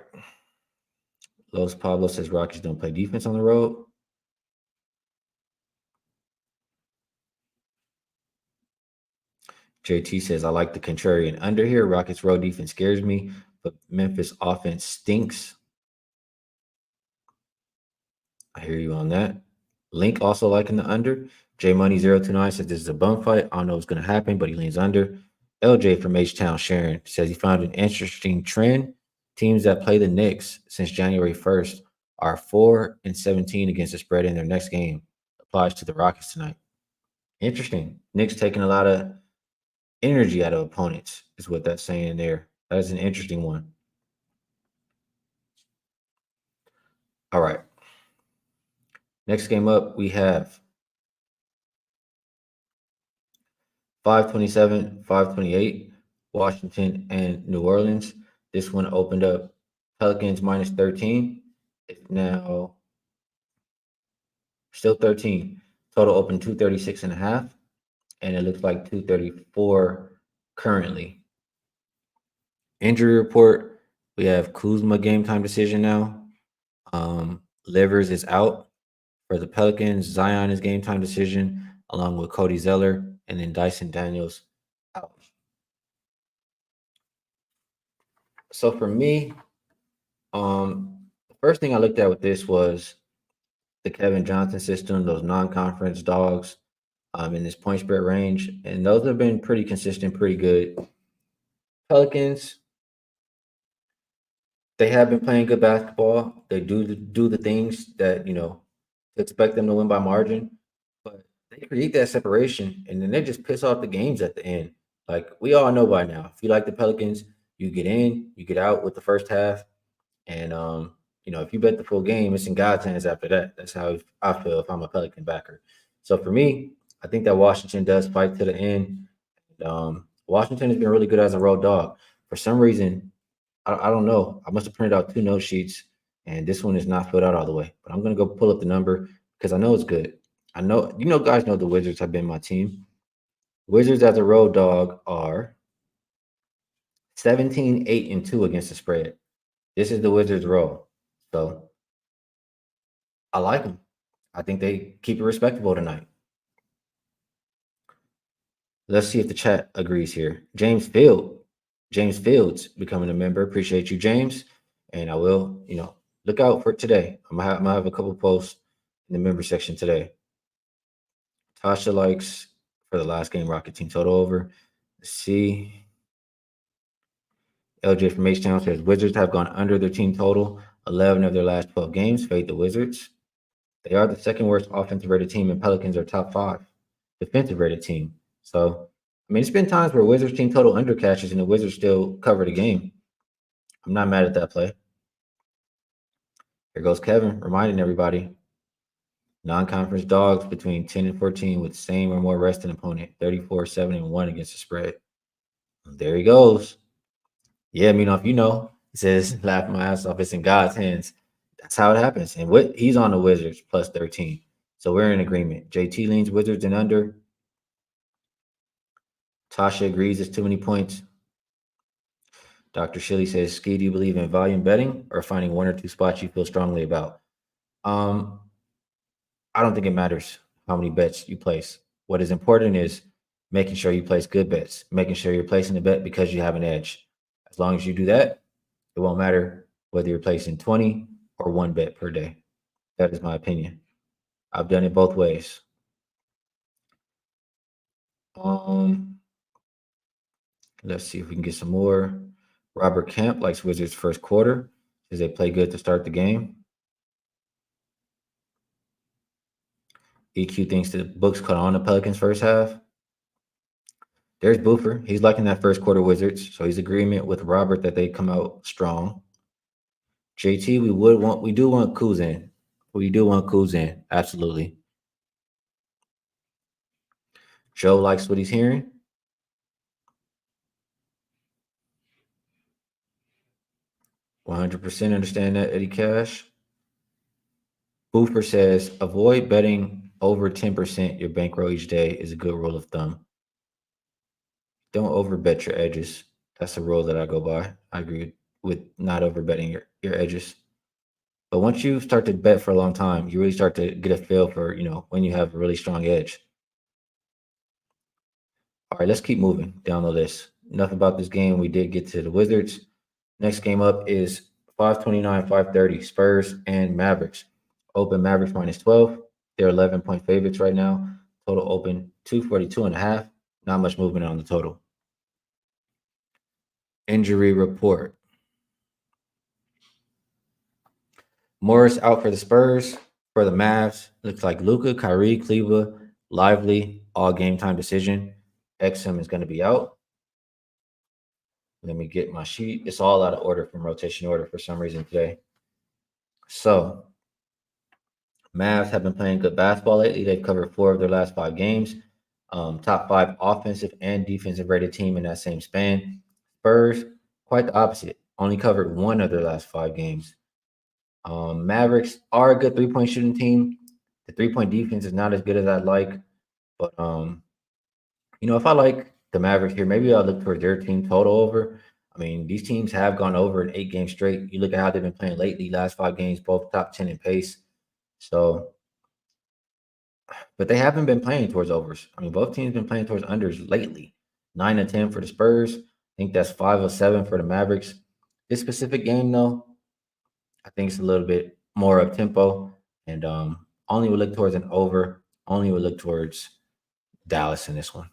Los Pablo says Rockets don't play defense on the road. JT says, I like the contrarian under here. Rockets road defense scares me, but Memphis offense stinks. I hear you on that. Link also liking the under. J Money 029 says this is a bum fight. I don't know what's going to happen, but he leans under. LJ from H-Town Sharon says he found an interesting trend. Teams that play the Knicks since January 1st are 4-17 against the spread in their next game. Applies to the Rockets tonight. Interesting. Knicks taking a lot of energy out of opponents is what that's saying there. That is an interesting one. All right. Next game up, we have 527, 528, Washington and New Orleans. This one opened up Pelicans minus 13. It's now still 13. Total open 236.5. And it looks like 234 currently. Injury report, we have Kuzma game time decision now. Livers is out for the Pelicans. Zion is game time decision along with Cody Zeller, and then Dyson Daniels out. So for me, the first thing I looked at with this was the Kevin Johnson system, those non-conference dogs in this point spread range, and those have been pretty consistent, pretty good. Pelicans, they have been playing good basketball. They do the things that expect them to win by margin, but they create that separation, and then they just piss off the games at the end. Like we all know by now, if you like the Pelicans, you get in, you get out with the first half, and if you bet the full game, it's in God's hands after that. That's how I feel if I'm a Pelican backer. So for me, I think that Washington does fight to the end. Washington has been really good as a road dog. For some reason, I don't know. I must have printed out 2 note sheets, and this one is not filled out all the way. But I'm gonna go pull up the number because I know it's good. I know guys know the Wizards have been my team. Wizards as a road dog are 17, 8, and 2 against the spread. This is the Wizards' role. So I like them. I think they keep it respectable tonight. Let's see if the chat agrees here. James Fields becoming a member. Appreciate you, James. And I will, look out for it today. I'm gonna have a couple posts in the member section today. Tasha likes for the last game Rocket team total over. Let's see. LJ from H-Town says Wizards have gone under their team total 11 of their last 12 games. Fade the Wizards. They are the second worst offensive rated team, and Pelicans are top 5 defensive rated team. So, I mean, it's been times where Wizards team total under catches and the Wizards still cover the game. I'm not mad at that play. Here goes Kevin reminding everybody non-conference dogs between 10 and 14 with same or more rest than opponent, 34, 7, and 1 against the spread. There he goes. Yeah, if he says, laugh my ass off. It's in God's hands. That's how it happens. And he's on the Wizards plus 13. So we're in agreement. JT leans Wizards and under. Tasha agrees it's too many points. Dr. Shilly says, Skee, do you believe in volume betting or finding one or two spots you feel strongly about? I don't think it matters how many bets you place. What is important is making sure you place good bets, making sure you're placing a bet because you have an edge. As long as you do that, it won't matter whether you're placing 20 or one bet per day. That is my opinion. I've done it both ways. Let's see if we can get some more. Robert Camp likes Wizards first quarter. Says they play good to start the game. EQ thinks the books caught on the Pelicans first half. There's Boofer. He's liking that first quarter Wizards, so he's agreement with Robert that they come out strong. JT, we do want Kuz in. We do want Kuz in, absolutely. Joe likes what he's hearing. 100% understand that, Eddie Cash. Boofer says, avoid betting over 10% your bankroll each day is a good rule of thumb. Don't overbet your edges. That's a rule that I go by. I agree with not overbetting your edges. But once you start to bet for a long time, you really start to get a feel for, when you have a really strong edge. All right, let's keep moving down the list. Enough about this game. We did get to the Wizards. Next game up is 529, 530, Spurs and Mavericks. Open Mavericks minus 12. They're 11-point favorites right now. Total open 242.5. Not much movement on the total. Injury report. Morris out for the Spurs. For the Mavs, looks like Luka, Kyrie, Kleba, Lively, all game time decision. Exum is going to be out. Let me get my sheet. It's all out of order from rotation order for some reason today. So, Mavs have been playing good basketball lately. They've covered 4 of their last 5 games. Top 5 offensive and defensive rated team in that same span. Spurs, quite the opposite. Only covered 1 of their last 5 games. Mavericks are a good 3-point shooting team. The 3-point defense is not as good as I'd like. But, if I like the Mavericks here, maybe I'll look for their team total over. I mean, these teams have gone over in 8 games straight. You look at how they've been playing lately, last 5 games, both top 10 in pace. So, but they haven't been playing towards overs. I mean, both teams been playing towards unders lately. 9 of 10 for the Spurs. I think that's 5 of 7 for the Mavericks. This specific game, though, I think it's a little bit more up tempo, and only would look towards an over. Only would look towards Dallas in this one.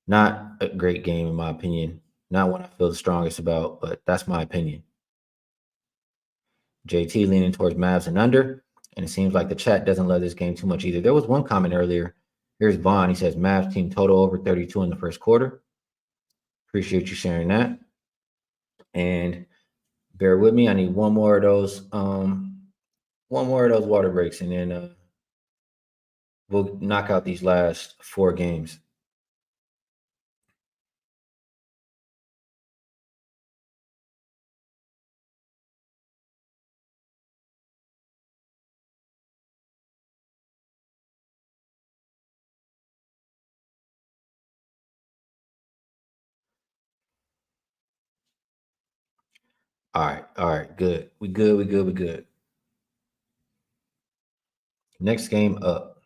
Not a great game in my opinion. Not one I feel the strongest about, but that's my opinion. JT leaning towards Mavs and under, and it seems like the chat doesn't love this game too much either. There was one comment earlier. Here's Vaughn. He says Mavs team total over 32 in the first quarter. Appreciate you sharing that. And bear with me. I need one more of those. One more of those water breaks, and then we'll knock out these last 4 games. All right, good. We good, we good, we good. Next game up.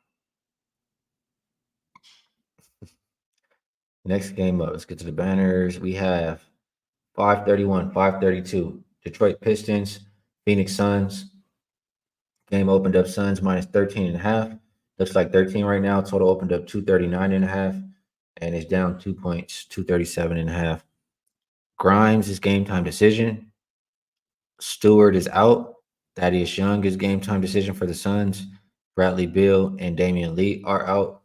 Next game up. Let's get to the banners. We have 531, 532. Detroit Pistons, Phoenix Suns. Game opened up Suns minus 13 and a half. Looks like 13 right now. Total opened up 239 and a half. And it's down 2 points, 237 and a half. Grimes is game time decision. Stewart is out. Thaddeus Young is game time decision for the Suns. Bradley Beal and Damian Lee are out.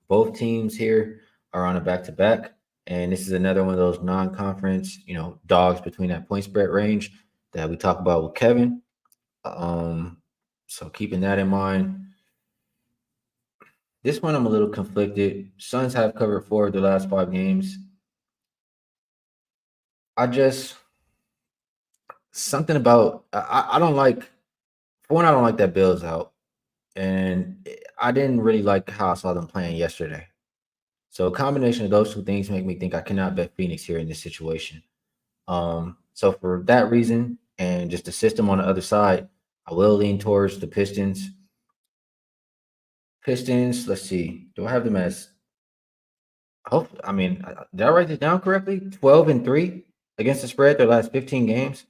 Both teams here are on a back to back. And this is another one of those non conference, dogs between that point spread range that we talk about with Kevin. So keeping that in mind, this one I'm a little conflicted. Suns have covered 4 of the last 5 games. I just something about I don't like for one, I don't like that Bill's out. And I didn't really like how I saw them playing yesterday. So a combination of those two things make me think I cannot bet Phoenix here in this situation. So for that reason and just the system on the other side, I will lean towards the Pistons. Pistons, let's see. Do I have them as did I write this down correctly? 12-3 against the spread their last 15 games.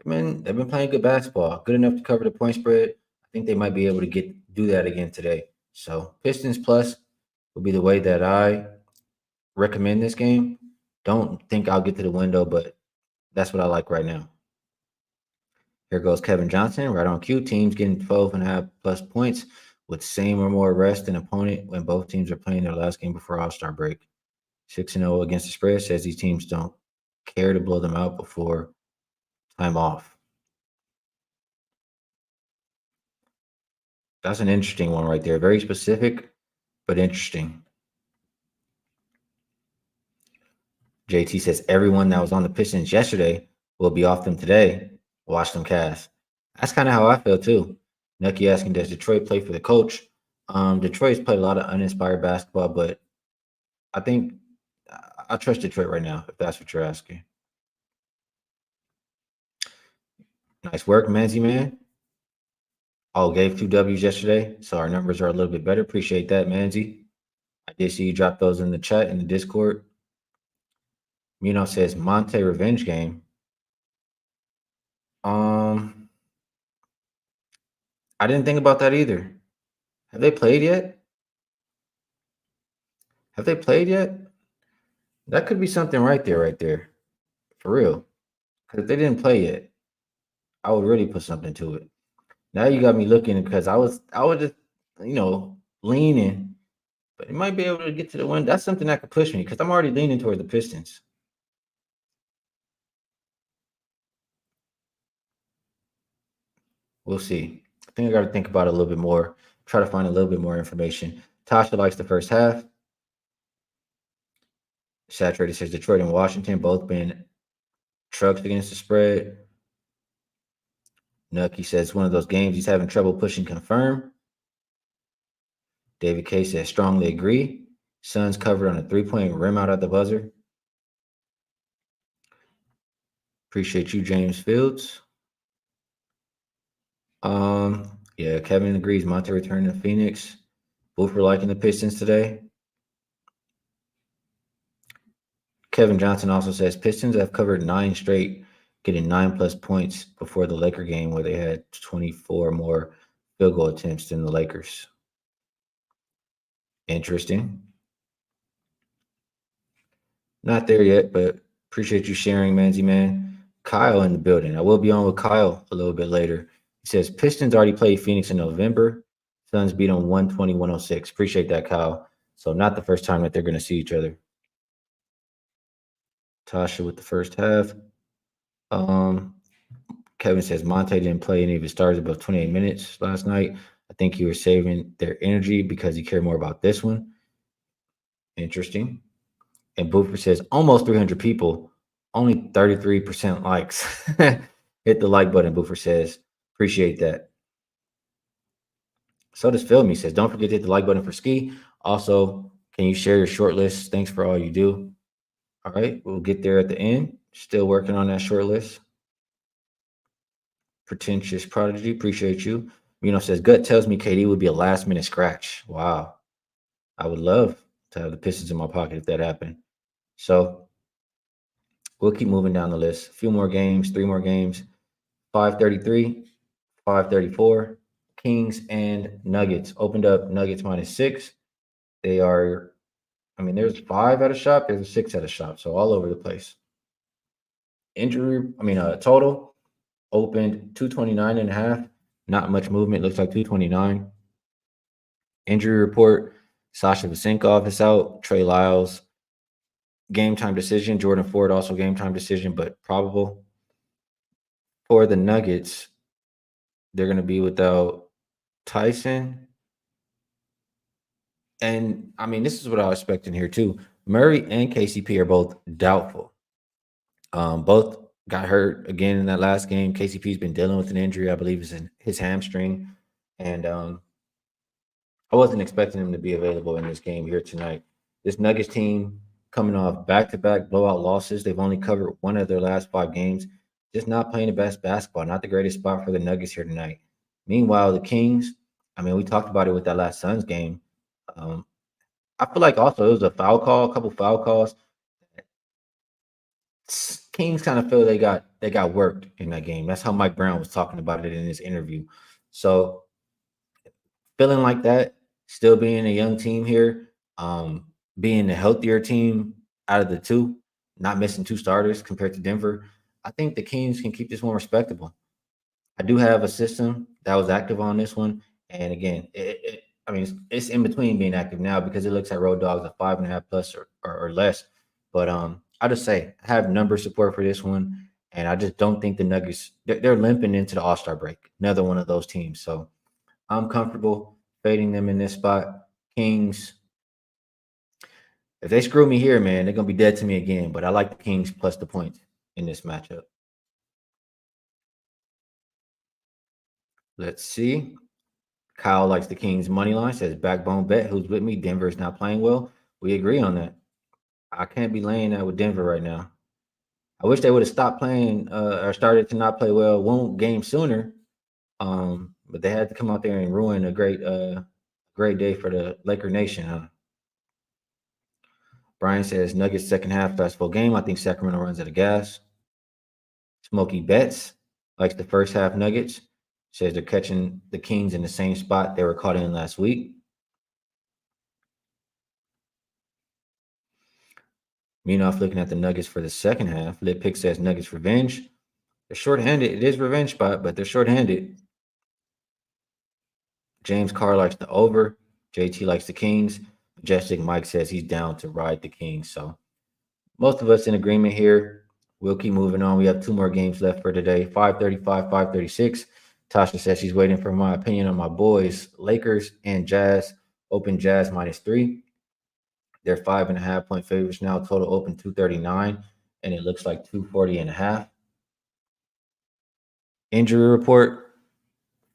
They've been playing good basketball, good enough to cover the point spread. I think they might be able to do that again today. So Pistons plus will be the way that I recommend this game. Don't think I'll get to the window, but that's what I like right now. Here goes Kevin Johnson, right on cue. Teams getting 12 and a half plus points with same or more rest than opponent when both teams are playing their last game before All-Star break. 6-0 against the spread says these teams don't care to blow them out before time off. That's an interesting one right there. Very specific, but interesting. JT says everyone that was on the Pistons yesterday will be off them today. Watch them cast. That's kind of how I feel too. Nucky asking, does Detroit play for the coach? Detroit's played a lot of uninspired basketball, but I think I trust Detroit right now, if that's what you're asking. Nice work, Manzi man. Oh, gave 2 W's yesterday, so our numbers are a little bit better. Appreciate that, Manzi. I did see you drop those in the chat in the Discord. Mino says Monte revenge game. I didn't think about that either. Have they played yet? Have they played yet? That could be something right there. For real. Because if they didn't play yet, I would really put something to it. Now you got me looking because I was just, leaning, but it might be able to get to the win. That's something that could push me because I'm already leaning toward the Pistons. We'll see. I think I got to think about it a little bit more, try to find a little bit more information. Tasha likes the first half. Saturated says Detroit and Washington both been trucks against the spread. Nucky says one of those games he's having trouble pushing confirm. David K says strongly agree. Suns covered on a 3-point rim out at the buzzer. Appreciate you, James Fields. Yeah, Kevin agrees. Monte returned to Phoenix. Boofer liking the Pistons today. Kevin Johnson also says Pistons have covered 9 straight, getting 9+ points before the Laker game where they had 24 more field goal attempts than the Lakers. Interesting. Not there yet, but appreciate you sharing, Manzi man. Kyle in the building. I will be on with Kyle a little bit later. He says Pistons already played Phoenix in November. Suns beat them 120-106. Appreciate that, Kyle. So not the first time that they're going to see each other. Tasha with the first half. Kevin says Monte didn't play any of his stars above 28 minutes last night. I think he was saving their energy because he cared more about this one. Interesting. And Boofer says almost 300 people, only 33% likes. Hit the like button, Boofer says. Appreciate that. So does Phil. He says, don't forget to hit the like button for Skee. Also, can you share your short list? Thanks for all you do. All right, we'll get there at the end. Still working on that short list. Pretentious prodigy, appreciate you. Says gut tells me KD would be a last minute scratch. Wow, I would love to have the Pistons in my pocket if that happened. So we'll keep moving down the list. A few more games, three more games. 533, 534. Kings and Nuggets opened up. Nuggets -6. They are, there's 5 at a shop, there's a 6 at a shop, so all over the place. Total opened 229 and a half. Not much movement. Looks like 229. Injury report: Sasha Vasenkov is out. Trey Lyles, game time decision. Jordan Ford also game time decision, but probable. For the Nuggets, they're going to be without Tyson. And this is what I was expecting here too. Murray and KCP are both doubtful. Both got hurt again in that last game. KCP's been dealing with an injury, I believe, is in his hamstring, and I wasn't expecting him to be available in this game here tonight. This Nuggets team coming off back-to-back blowout losses. They've only covered one of their last 5 games. Just not playing the best basketball. Not the greatest spot for the Nuggets here tonight. Meanwhile, the Kings, we talked about it with that last Suns game. I feel like also it was a couple foul calls. Kings kind of feel they got worked in that game. That's how Mike Brown was talking about it in his interview. So feeling like that, still being a young team here, being the healthier team out of the two, not missing 2 starters compared to Denver, I think the Kings can keep this one respectable. I do have a system that was active on this one, and again, it's in between being active now because it looks at Road Dogs a 5.5 plus or less. But I'll just say I have number support for this one, and I just don't think the Nuggets they're limping into the All-Star break. Another one of those teams, so I'm comfortable fading them in this spot. Kings, if they screw me here, man, they're gonna be dead to me again. But I like the Kings plus the points in this matchup. Let's see. Kyle likes the Kings money line. Says backbone bet. Who's with me? Denver is not playing well. We agree on that. I can't be laying that with Denver right now. I wish they would have stopped playing or started to not play well one game sooner. But they had to come out there and ruin a great day for the Laker Nation, huh? Brian says Nuggets second half fastball game. I think Sacramento runs out of gas. Smokey Betts likes the first half Nuggets. Says they're catching the Kings in the same spot they were caught in last week. Meanwhile, looking at the Nuggets for the second half, Lit Pick says Nuggets revenge. They're shorthanded. It is revenge spot, but they're shorthanded. James Carr likes the over. JT likes the Kings. Majestic Mike says he's down to ride the Kings. So most of us in agreement here. We'll keep moving on. We have 2 more games left for today. 535, 536. Tasha says she's waiting for my opinion on my boys, Lakers and Jazz. Open Jazz -3. They're 5.5 point favorites now. Total open 239, and it looks like 240 and a half. Injury report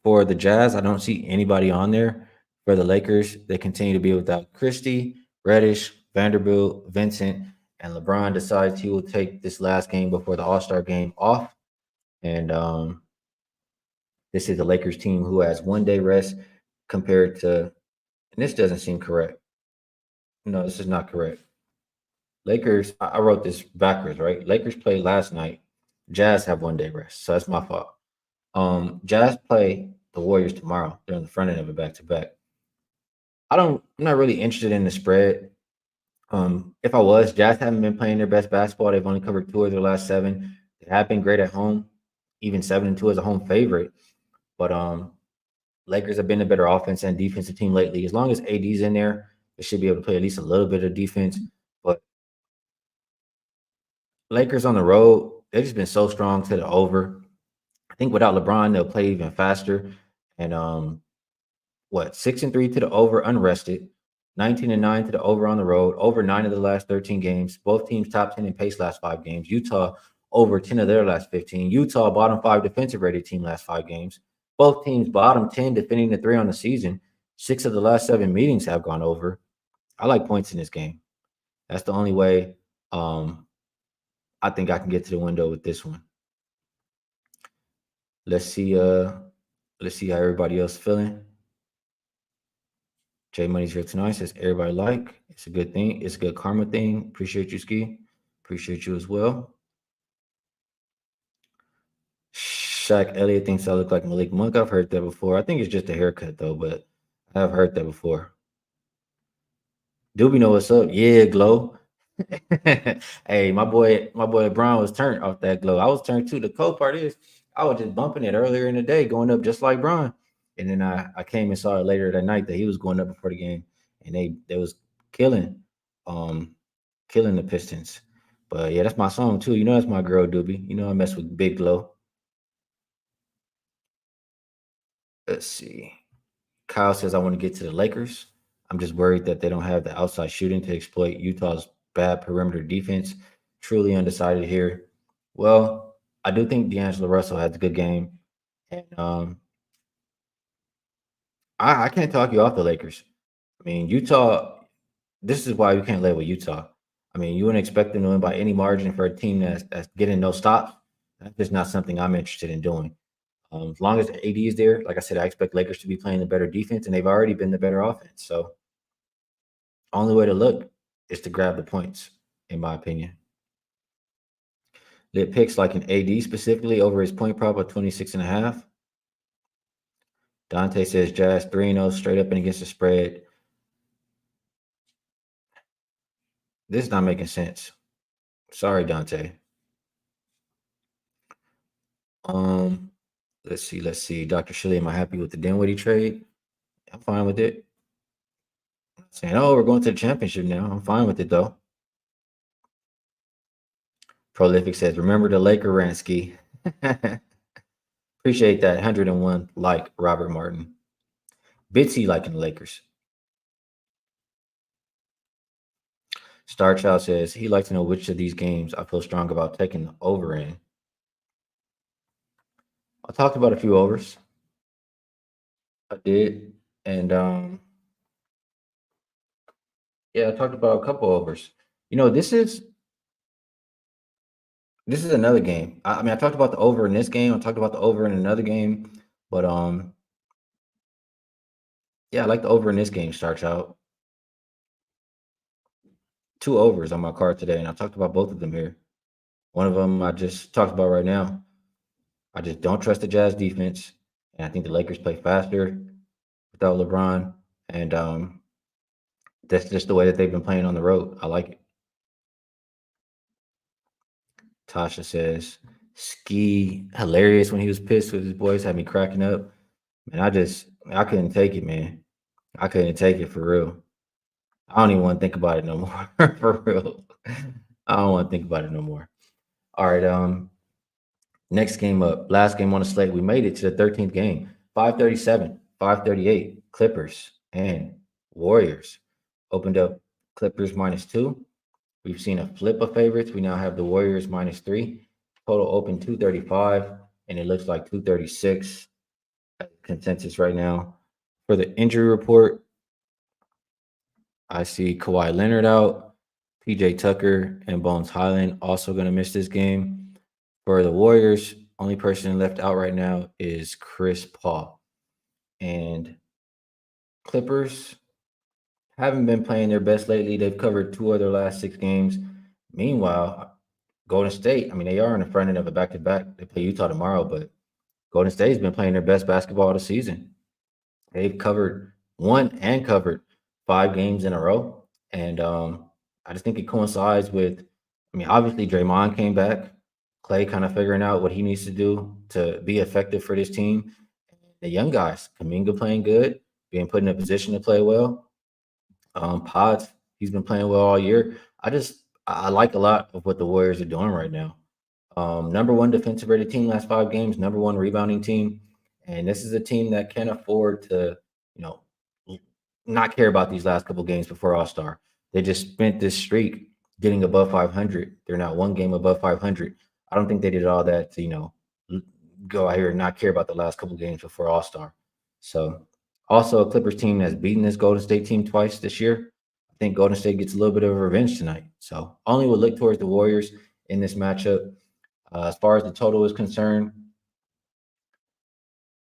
for the Jazz. I don't see anybody on there. For the Lakers, they continue to be without Christie, Reddish, Vanderbilt, Vincent, and LeBron decides he will take this last game before the All-Star game off. And this is the Lakers team who has 1 day rest compared to, and this doesn't seem correct. No, this is not correct. Lakers, I wrote this backwards, right? Lakers played last night. Jazz have 1 day rest, so that's my fault. Jazz play the Warriors tomorrow. They're on the front end of a back-to-back. I'm not really interested in the spread. If I was, Jazz haven't been playing their best basketball. They've only covered 2 of their last 7. They have been great at home, even 7-2 as a home favorite. But Lakers have been a better offense and defensive team lately. As long as AD's in there, they should be able to play at least a little bit of defense. But Lakers on the road, they've just been so strong to the over. I think without LeBron, they'll play even faster. And 6-3 to the over, unrested. 19-9 to the over on the road. Over 9 of the last 13 games. Both teams top 10 in pace last 5 games. Utah over 10 of their last 15. Utah bottom 5 defensive rated team last 5 games. Both teams bottom 10 defending the 3 on the season. 6 of the last 7 meetings have gone over. I like points in this game. That's the only way I think I can get to the window with this one. Let's see. Let's see how everybody else feeling. J Money's here tonight. Says everybody like. It's a good thing. It's a good karma thing. Appreciate you, Skee. Appreciate you as well. Shaq Elliott thinks I look like Malik Monk. I've heard that before. I think it's just a haircut though, but I've heard that before. Doobie know what's up. Yeah, Glow. Hey, my boy Brown was turned off that Glow. I was turned too. The cold part is I was just bumping it earlier in the day, going up just like Brown. And then I came and saw it later that night that he was going up before the game, and they was killing, um, killing the Pistons. But yeah, that's my song too. You know that's my girl Doobie. You know I mess with Big Glow. Let's see. Kyle says I want to get to the Lakers. I'm just worried that they don't have the outside shooting to exploit Utah's bad perimeter defense. Truly undecided here. Well, I do think D'Angelo Russell has a good game, and I can't talk you off the Lakers. I mean, Utah. This is why we can't live with Utah. I mean, you wouldn't expect them to win by any margin for a team that's getting no stops. That's just not something I'm interested in doing. As long as AD is there, like I said, I expect Lakers to be playing the better defense, and they've already been the better offense. So, only way to look is to grab the points, in my opinion. Lit picks like an AD specifically over his point prop of 26.5. Dante says Jazz 3-0 straight up and against the spread. This is not making sense. Sorry, Dante. Um, let's see. Dr. Shilly, am I happy with the Dinwiddie trade? I'm fine with it. Saying, oh, we're going to the championship now. I'm fine with it though. Prolific says, remember the Laker Ransky. Appreciate that. 101 like Robert Martin. Bitsy liking the Lakers. Star Child says he'd like to know which of these games I feel strong about taking the over in. I talked about a few overs. I did. And yeah, I talked about a couple overs. You know, this is another game. I mean, I talked about the over in this game. I talked about the over in another game. But yeah, I like the over in this game, Star Child. Two overs on my card today, and I talked about both of them here. One of them I just talked about right now. I just don't trust the Jazz defense, and I think the Lakers play faster without LeBron, and that's just the way that they've been playing on the road. I like it. Tasha says Skee hilarious when he was pissed with his boys, had me cracking up. Man, I couldn't take it, man. I couldn't take it for real. I don't even want to think about it no more. For real. I don't want to think about it no more. All right, next game up, last game on the slate. We made it to the 13th game. 537, 538, Clippers and Warriors. Opened up Clippers -2. We've seen a flip of favorites. We now have the Warriors -3. Total open 235, and it looks like 236 consensus right now. For the injury report, I see Kawhi Leonard out, PJ Tucker and Bones Highland also going to miss this game. For the Warriors, only person left out right now is Chris Paul. And Clippers haven't been playing their best lately. They've covered 2 of their last 6 games. Meanwhile, Golden State, I mean, they are in the front end of a back-to-back. They play Utah tomorrow, but Golden State's been playing their best basketball of the season. They've won and covered 5 games in a row. And I just think it coincides with, I mean, obviously Draymond came back. Clay kind of figuring out what he needs to do to be effective for this team. The young guys, Kaminga playing good, being put in a position to play well. Pods, he's been playing well all year. I like a lot of what the Warriors are doing right now. Number one defensive rated team last 5 games, number one rebounding team, and this is a team that can afford to, you know, not care about these last couple games before All Star. They just spent this streak getting above 500. They're not one game above 500. I don't think they did all that to, go out here and not care about the last couple games before All Star. So, also a Clippers team that's beaten this Golden State team twice this year. I think Golden State gets a little bit of revenge tonight. So, only would look towards the Warriors in this matchup. As far as the total is concerned,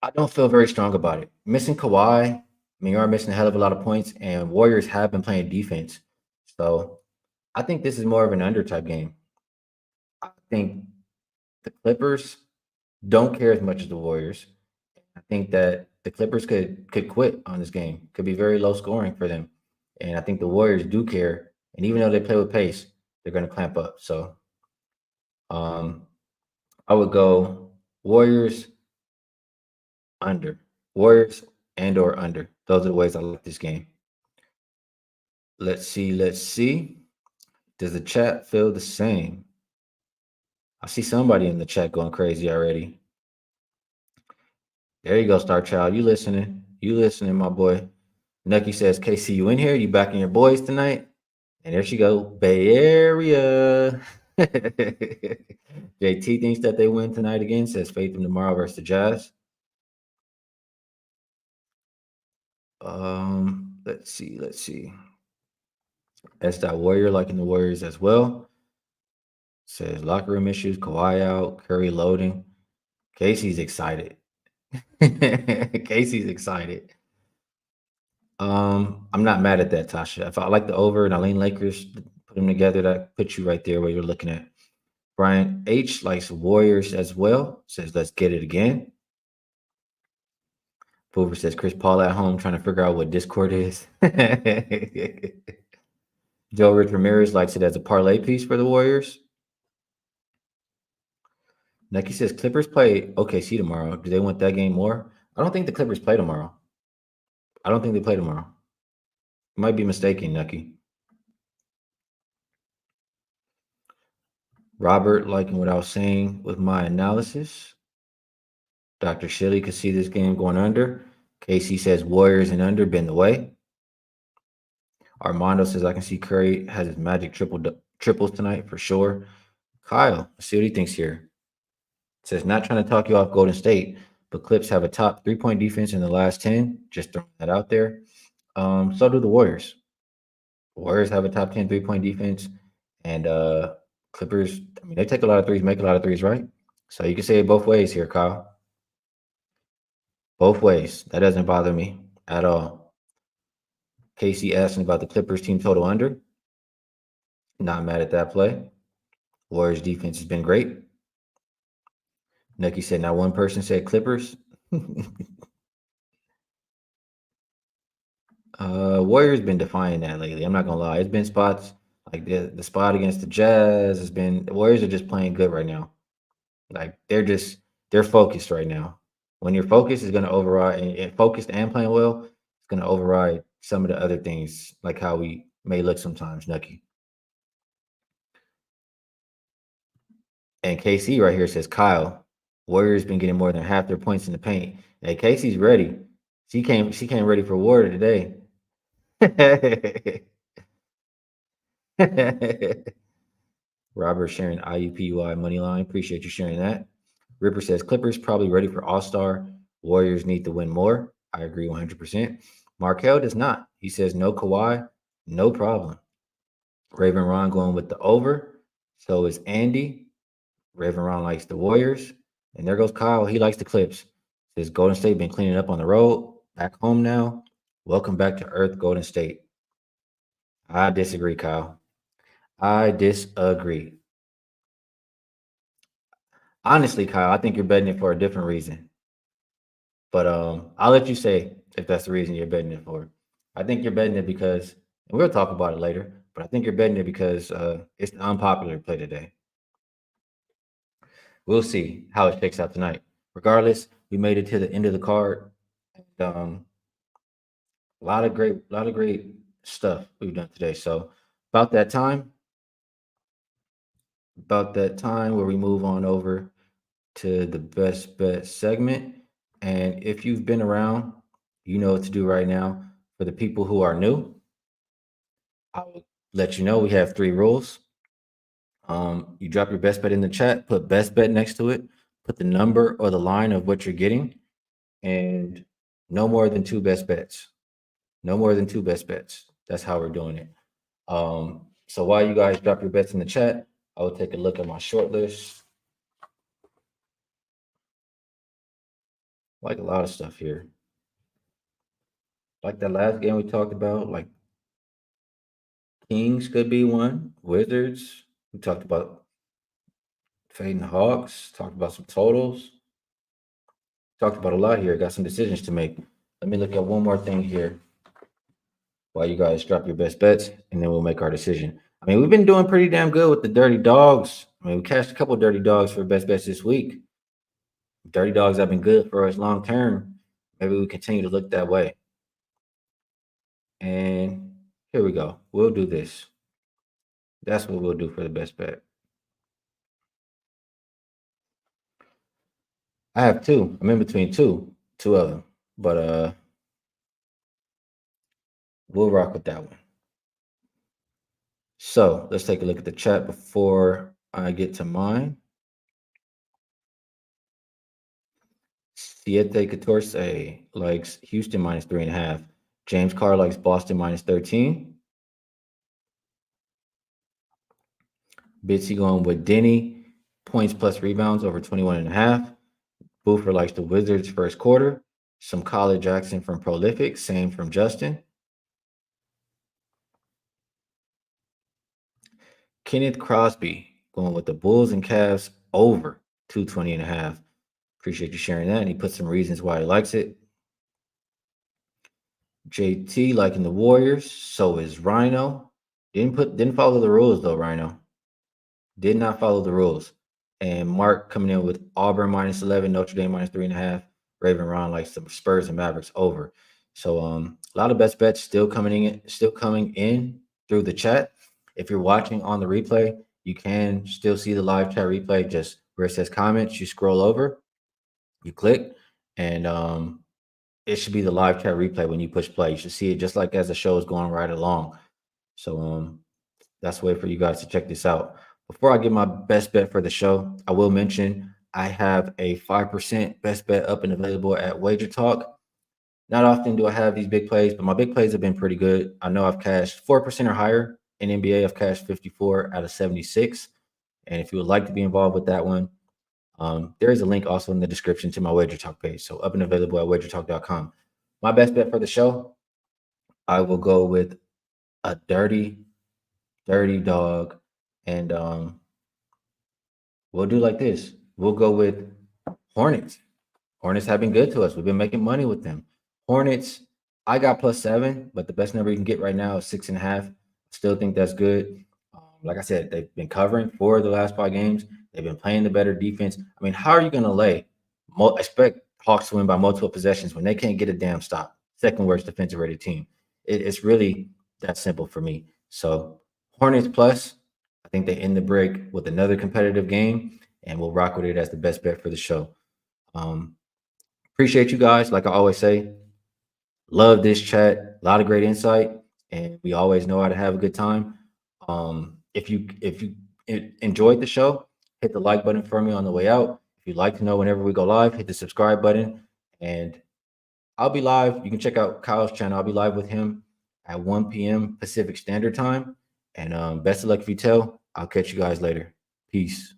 I don't feel very strong about it. Missing Kawhi, I mean, you are missing a hell of a lot of points, and Warriors have been playing defense. So I think this is more of an under type game. I think the Clippers don't care as much as the Warriors. I think that the Clippers could quit on this game. Could be very low scoring for them. And I think the Warriors do care. And even though they play with pace, they're going to clamp up. So um, I would go Warriors under. Warriors and or under. Those are the ways I like this game. Let's see. Let's see. Does the chat feel the same? I see somebody in the chat going crazy already. There you go, Star Child. You listening? You listening, my boy? Nucky says, "KC, you in here? You backing your boys tonight?" And there she go, Bay Area. JT thinks that they win tonight again. Says faith in tomorrow versus the Jazz. Let's see. Let's see. S. Warrior liking the Warriors as well. Says locker room issues. Kawhi out. Curry loading. Casey's excited. Casey's excited. I'm not mad at that, Tasha. If I like the over and I lean Lakers, put them together, that puts you right there where you're looking at. Brian H likes Warriors as well. Says let's get it again. Boover says Chris Paul at home trying to figure out what Discord is. Joe Rich Ramirez likes it as a parlay piece for the Warriors. Neki says Clippers play OKC tomorrow. Do they want that game more? I don't think the Clippers play tomorrow. I don't think they play tomorrow. Might be mistaken, Nucky. Robert liking what I was saying with my analysis. Dr. Shilly could see this game going under. Casey says Warriors and under been the way. Armando says I can see Curry has his magic triples tonight for sure. Kyle, let's see what he thinks here. Says not trying to talk you off Golden State, but Clips have a top 3-point defense in the last 10. Just throwing that out there. So do the Warriors. Warriors have a top 10 3-point defense, and Clippers. I mean, they take a lot of threes, make a lot of threes, right? So you can say it both ways here, Kyle. Both ways. That doesn't bother me at all. Casey asking about the Clippers team total under. Not mad at that play. Warriors defense has been great. Nucky said, now one person said Clippers. Warriors been defying that lately. I'm not gonna lie. It's been spots like the spot against the Jazz has been. The Warriors are just playing good right now. Like they're focused right now. When you're focused, is gonna override and focused and playing well. It's gonna override some of the other things, like how we may look sometimes, Nucky. And KC right here says Kyle, Warriors been getting more than half their points in the paint. Hey, Casey's ready. She came ready for war today. Robert sharing IUPUI money line. Appreciate you sharing that. Ripper says Clippers probably ready for All-Star. Warriors need to win more. I agree 100%. Markel does not. He says no Kawhi, no problem. Raven Ron going with the over. So is Andy. Raven Ron likes the Warriors. And there goes Kyle. He likes the Clips. Says Golden State been cleaning up on the road. Back home now. Welcome back to Earth, Golden State. I disagree, Kyle. I disagree. Honestly, Kyle, I think you're betting it for a different reason. But I'll let you say if that's the reason you're betting it for. I think you're betting it because, and we'll talk about it later, but I think you're betting it because it's the unpopular play today. We'll see how it shakes out tonight. Regardless, we made it to the end of the card. And, a lot of great stuff we've done today. So about that time where we move on over to the best bet segment. And if you've been around, you know what to do right now. For the people who are new, I'll let you know we have 3 rules. You drop your best bet in the chat, put best bet next to it, put the number or the line of what you're getting, and no more than 2 best bets. No more than 2 best bets. That's how we're doing it. So while you guys drop your bets in the chat, I will take a look at my short list. Like a lot of stuff here. Like that last game we talked about, like Kings could be one. Wizards. We talked about fading Hawks. Talked about some totals. Talked about a lot here. Got some decisions to make. Let me look at one more thing here while you guys drop your best bets, and then we'll make our decision. I mean, we've been doing pretty damn good with the dirty dogs. I mean, we cashed a couple dirty dogs for best bets this week. Dirty dogs have been good for us long term. Maybe we continue to look that way. And here we go. We'll do this. That's what we'll do for the best bet. I have two. I'm in between two of them. But we'll rock with that one. So let's take a look at the chat before I get to mine. Siete Catorce likes Houston minus 3.5. James Carr likes Boston minus 13. Bitsy going with Denny, points plus rebounds over 21.5. Boofer likes the Wizards first quarter. Some college action from Prolific, same from Justin. Kenneth Crosby going with the Bulls and Cavs over 220.5. Appreciate you sharing that. And he put some reasons why he likes it. JT liking the Warriors. So is Rhino. Didn't follow the rules though, Rhino. Did not follow the rules. And Mark coming in with Auburn minus 11, Notre Dame minus 3.5. Raven Ron likes the Spurs and Mavericks over. So a lot of best bets still coming in through the chat. If you're watching on the replay, you can still see the live chat replay. Just where it says comments, you scroll over, you click, and it should be the live chat replay when you push play. You should see it just like as the show is going right along. So that's a way for you guys to check this out. Before I give my best bet for the show, I will mention I have a 5% best bet up and available at Wagertalk. Not often do I have these big plays, but my big plays have been pretty good. I know I've cashed 4% or higher in NBA. I've cashed 54 out of 76. And if you would like to be involved with that one, there is a link also in the description to my Wagertalk page. So up and available at wagertalk.com. My best bet for the show, I will go with a dirty dog. And we'll do like this. We'll go with Hornets. Hornets have been good to us. We've been making money with them. Hornets, I got +7, but the best number you can get right now is 6.5. Still think that's good. Like I said, they've been covering for the last 5 games. They've been playing the better defense. I mean, how are you going to lay? Expect Hawks to win by multiple possessions when they can't get a damn stop. Second worst defensive rated team. It's really that simple for me. So Hornets plus, I think they end the break with another competitive game, and we'll rock with it as the best bet for the show. Appreciate you guys. Like I always say, love this chat. A lot of great insight, and we always know how to have a good time. If you enjoyed the show, hit the like button for me on the way out. If you'd like to know whenever we go live, hit the subscribe button. And I'll be live. You can check out Kyle's channel. I'll be live with him at 1 p.m. Pacific Standard Time. And best of luck if you tell. I'll catch you guys later. Peace.